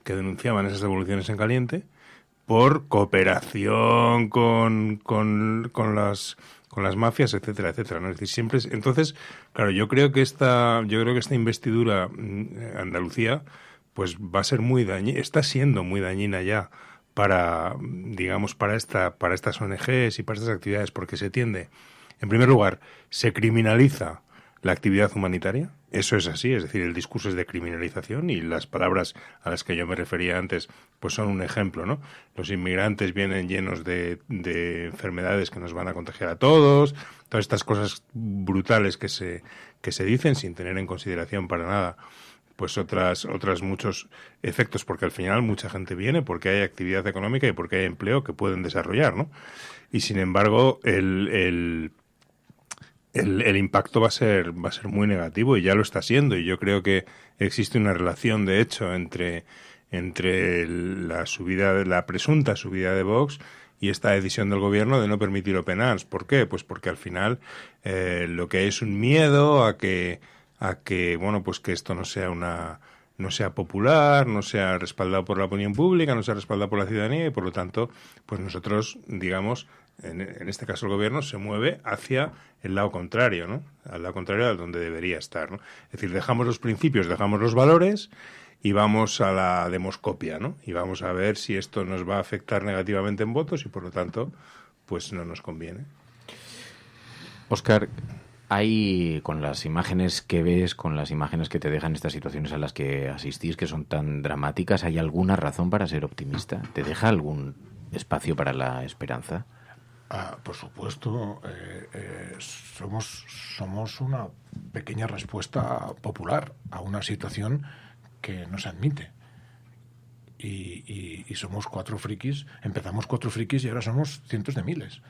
que denunciaban esas devoluciones en caliente por cooperación con las mafias, etcétera, etcétera, ¿no? Es decir, siempre entonces, claro, yo creo que esta investidura Andalucía pues va a ser muy dañina, está siendo muy dañina ya para estas ONGs y para estas actividades, porque se tiende, en primer lugar, se criminaliza la actividad humanitaria. Eso es así, es decir, el discurso es de criminalización y las palabras a las que yo me refería antes pues son un ejemplo, ¿no? Los inmigrantes vienen llenos de enfermedades que nos van a contagiar a todas estas cosas brutales que se dicen sin tener en consideración para nada pues otras muchos efectos, porque al final mucha gente viene porque hay actividad económica y porque hay empleo que pueden desarrollar, ¿no? Y sin embargo el impacto va a ser muy negativo y ya lo está siendo, y yo creo que existe una relación de hecho entre la presunta subida de Vox y esta decisión del gobierno de no permitir open arms. ¿Por qué? Pues porque al final lo que hay es un miedo a que bueno, pues que esto no sea popular, no sea respaldado por la opinión pública, no sea respaldado por la ciudadanía, y por lo tanto, pues nosotros, digamos, en este caso el gobierno se mueve hacia el lado contrario, ¿no? Al lado contrario al donde debería estar, ¿no? Es decir, dejamos los principios, dejamos los valores y vamos a la demoscopia, ¿no? Y vamos a ver si esto nos va a afectar negativamente en votos y por lo tanto, pues no nos conviene. Óscar, hay, con las imágenes que ves, con las imágenes que te dejan estas situaciones a las que asistís, que son tan dramáticas, ¿hay alguna razón para ser optimista? ¿Te deja algún espacio para la esperanza? Por supuesto, somos una pequeña respuesta popular a una situación que no se admite. Y somos 4 frikis, empezamos 4 frikis y ahora somos cientos de miles.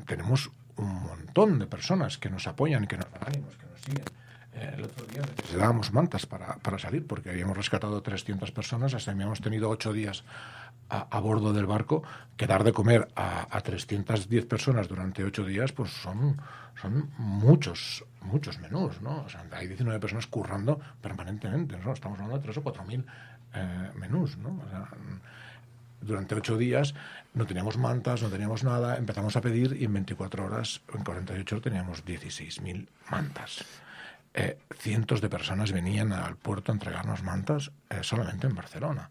Tenemos un montón de personas que nos apoyan, que nos dan ánimos, que nos siguen. El otro día necesitábamos mantas para salir porque habíamos rescatado 300 personas, hasta habíamos tenido 8 días a bordo del barco. Que dar de comer a 310 personas durante 8 días, pues son muchos menús, ¿no? O sea, hay 19 personas currando permanentemente, ¿no? Estamos hablando de 3.000 o 4.000 menús, ¿no? O sea, durante 8 días no teníamos mantas, no teníamos nada, empezamos a pedir y en 24 horas, en 48 teníamos 16.000 mantas. Cientos de personas venían al puerto a entregarnos mantas solamente en Barcelona.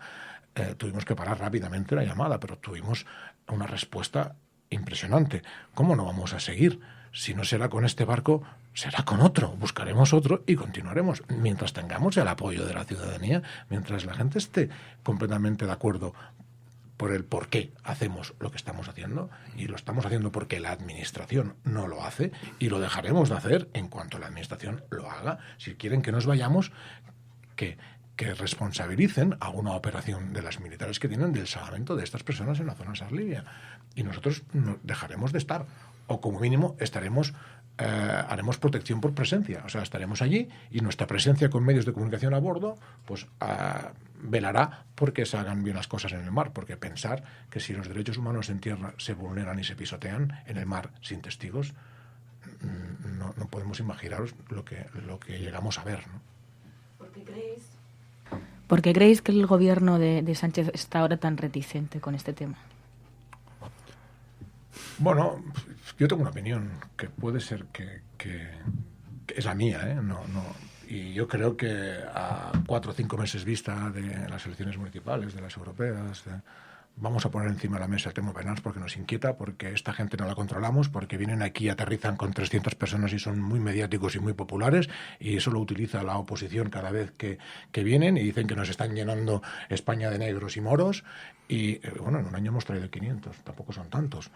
Tuvimos que parar rápidamente la llamada, pero tuvimos una respuesta impresionante. ¿Cómo no vamos a seguir? Si no será con este barco, será con otro. Buscaremos otro y continuaremos. Mientras tengamos el apoyo de la ciudadanía, mientras la gente esté completamente de acuerdo por el por qué hacemos lo que estamos haciendo, y lo estamos haciendo porque la Administración no lo hace, y lo dejaremos de hacer en cuanto la Administración lo haga. Si quieren que nos vayamos, que responsabilicen a una operación de las militares que tienen del salvamento de estas personas en la zona de Sarlibia. Y nosotros dejaremos de estar, o como mínimo estaremos haremos protección por presencia. O sea, estaremos allí y nuestra presencia con medios de comunicación a bordo pues velará porque se hagan bien las cosas en el mar. Porque pensar que si los derechos humanos en tierra se vulneran y se pisotean en el mar sin testigos, no podemos imaginaros lo que llegamos a ver, ¿no? ¿Por qué creéis que el gobierno de Sánchez está ahora tan reticente con este tema? Bueno, yo tengo una opinión que puede ser que es la mía, ¿eh? No, y yo creo que a 4 o 5 meses vista de las elecciones municipales, de las europeas, vamos a poner encima de la mesa el tema penal porque nos inquieta, porque esta gente no la controlamos, porque vienen aquí, aterrizan con 300 personas y son muy mediáticos y muy populares, y eso lo utiliza la oposición cada vez que vienen y dicen que nos están llenando España de negros y moros, y bueno, en un año hemos traído 500, tampoco son tantos.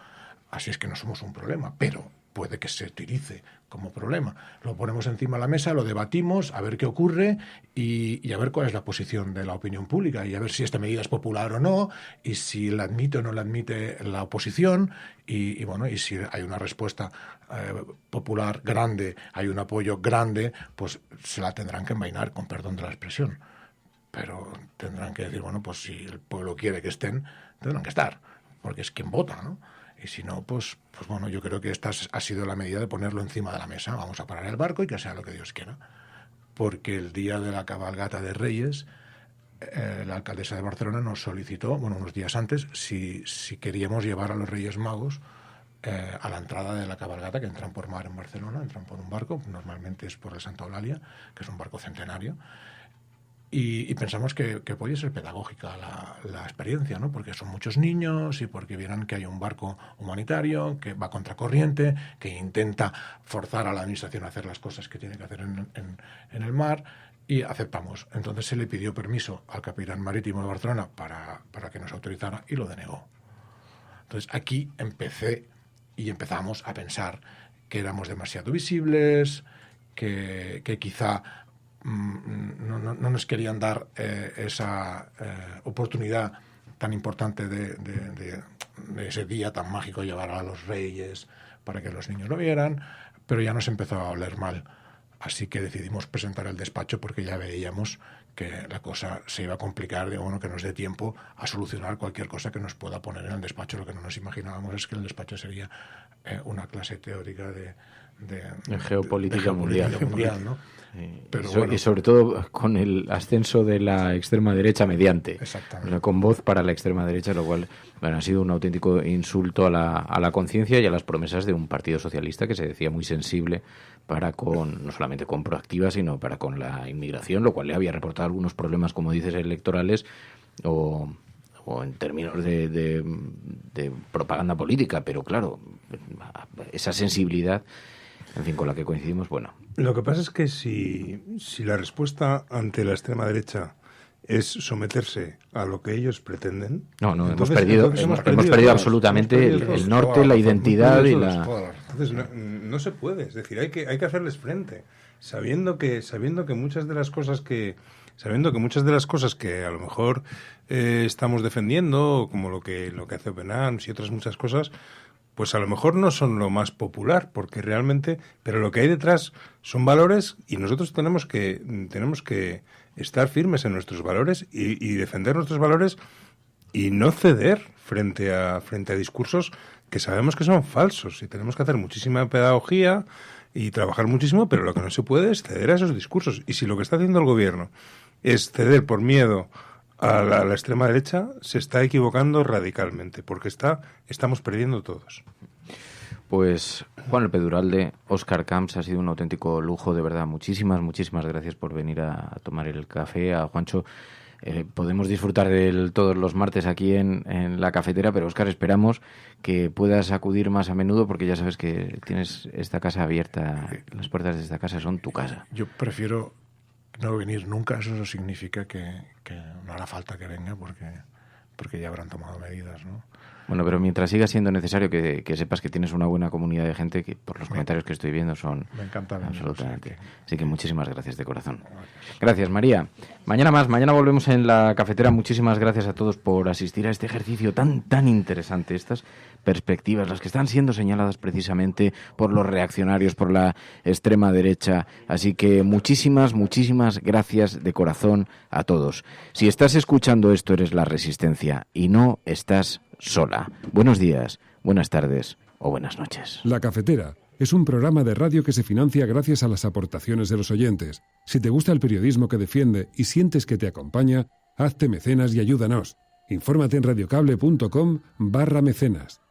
Así es que no somos un problema, pero puede que se utilice como problema. Lo ponemos encima de la mesa, lo debatimos, a ver qué ocurre y a ver cuál es la posición de la opinión pública y a ver si esta medida es popular o no, y si la admite o no la admite la oposición, y bueno, y si hay una respuesta popular grande, hay un apoyo grande, pues se la tendrán que envainar, con perdón de la expresión. Pero tendrán que decir, bueno, pues si el pueblo quiere que estén, tendrán que estar, porque es quien vota, ¿no? Y si no, pues bueno, yo creo que esta ha sido la medida de ponerlo encima de la mesa. Vamos a parar el barco y que sea lo que Dios quiera. Porque el día de la cabalgata de Reyes, la alcaldesa de Barcelona nos solicitó, bueno, unos días antes, si queríamos llevar a los Reyes Magos a la entrada de la cabalgata, que entran por mar en Barcelona, entran por un barco, normalmente es por el Santa Eulalia, que es un barco centenario. Y pensamos que podía ser pedagógica la experiencia, ¿no? Porque son muchos niños y porque vieran que hay un barco humanitario que va contracorriente, que intenta forzar a la administración a hacer las cosas que tiene que hacer en el mar, y aceptamos. Entonces se le pidió permiso al capitán marítimo de Barcelona para que nos autorizara y lo denegó. Entonces aquí empezamos a pensar que éramos demasiado visibles, que quizá no nos querían dar esa oportunidad tan importante de ese día tan mágico, llevar a los Reyes para que los niños lo vieran, pero ya nos empezó a oler mal. Así que decidimos presentar el despacho porque ya veíamos que la cosa se iba a complicar, de bueno, que nos dé tiempo a solucionar cualquier cosa que nos pueda poner en el despacho. Lo que no nos imaginábamos es que el despacho sería una clase teórica de geopolítica mundial, ¿no? Pero y sobre todo con el ascenso de la extrema derecha mediante, o sea, con voz para la extrema derecha, lo cual ha sido un auténtico insulto a la conciencia y a las promesas de un partido socialista que se decía muy sensible para no solamente con Proactiva, sino para con la inmigración, lo cual le había reportado algunos problemas, como dices, electorales o en términos de propaganda política, pero claro, esa sensibilidad, en fin, con la que coincidimos, bueno. Lo que pasa es que si la respuesta ante la extrema derecha es someterse a lo que ellos pretenden... No, hemos perdido absolutamente el norte, la identidad y la... Entonces no se puede, es decir, hay que hacerles frente, sabiendo que muchas de las cosas que a lo mejor estamos defendiendo, como lo que hace Open Arms y otras muchas cosas, pues a lo mejor no son lo más popular, porque realmente, pero lo que hay detrás son valores y nosotros tenemos que estar firmes en nuestros valores y defender nuestros valores y no ceder frente a discursos que sabemos que son falsos, y tenemos que hacer muchísima pedagogía y trabajar muchísimo, pero lo que no se puede es ceder a esos discursos. Y si lo que está haciendo el gobierno es ceder por miedo a la extrema derecha se está equivocando radicalmente, porque estamos perdiendo todos. Pues Juan López Duralde, Óscar Camps, ha sido un auténtico lujo, de verdad. Muchísimas gracias por venir a tomar el café. A Juancho podemos disfrutar de él todos los martes aquí en la cafetera, pero Óscar, esperamos que puedas acudir más a menudo, porque ya sabes que tienes esta casa abierta, las puertas de esta casa son tu casa. Yo prefiero no venir nunca, eso no significa que no hará falta que venga, porque ya habrán tomado medidas, ¿no? Bueno, pero mientras siga siendo necesario que sepas que tienes una buena comunidad de gente que, por los comentarios que estoy viendo, son me encanta absolutamente. Así que muchísimas gracias de corazón. Gracias, María. Mañana volvemos en la cafetera. Muchísimas gracias a todos por asistir a este ejercicio tan interesante, estas perspectivas, las que están siendo señaladas precisamente por los reaccionarios, por la extrema derecha. Así que muchísimas gracias de corazón a todos. Si estás escuchando esto, eres La Resistencia y no estás sola. Buenos días, buenas tardes o buenas noches. La Cafetera es un programa de radio que se financia gracias a las aportaciones de los oyentes. Si te gusta el periodismo que defiende y sientes que te acompaña, hazte mecenas y ayúdanos. Infórmate en radiocable.com/mecenas.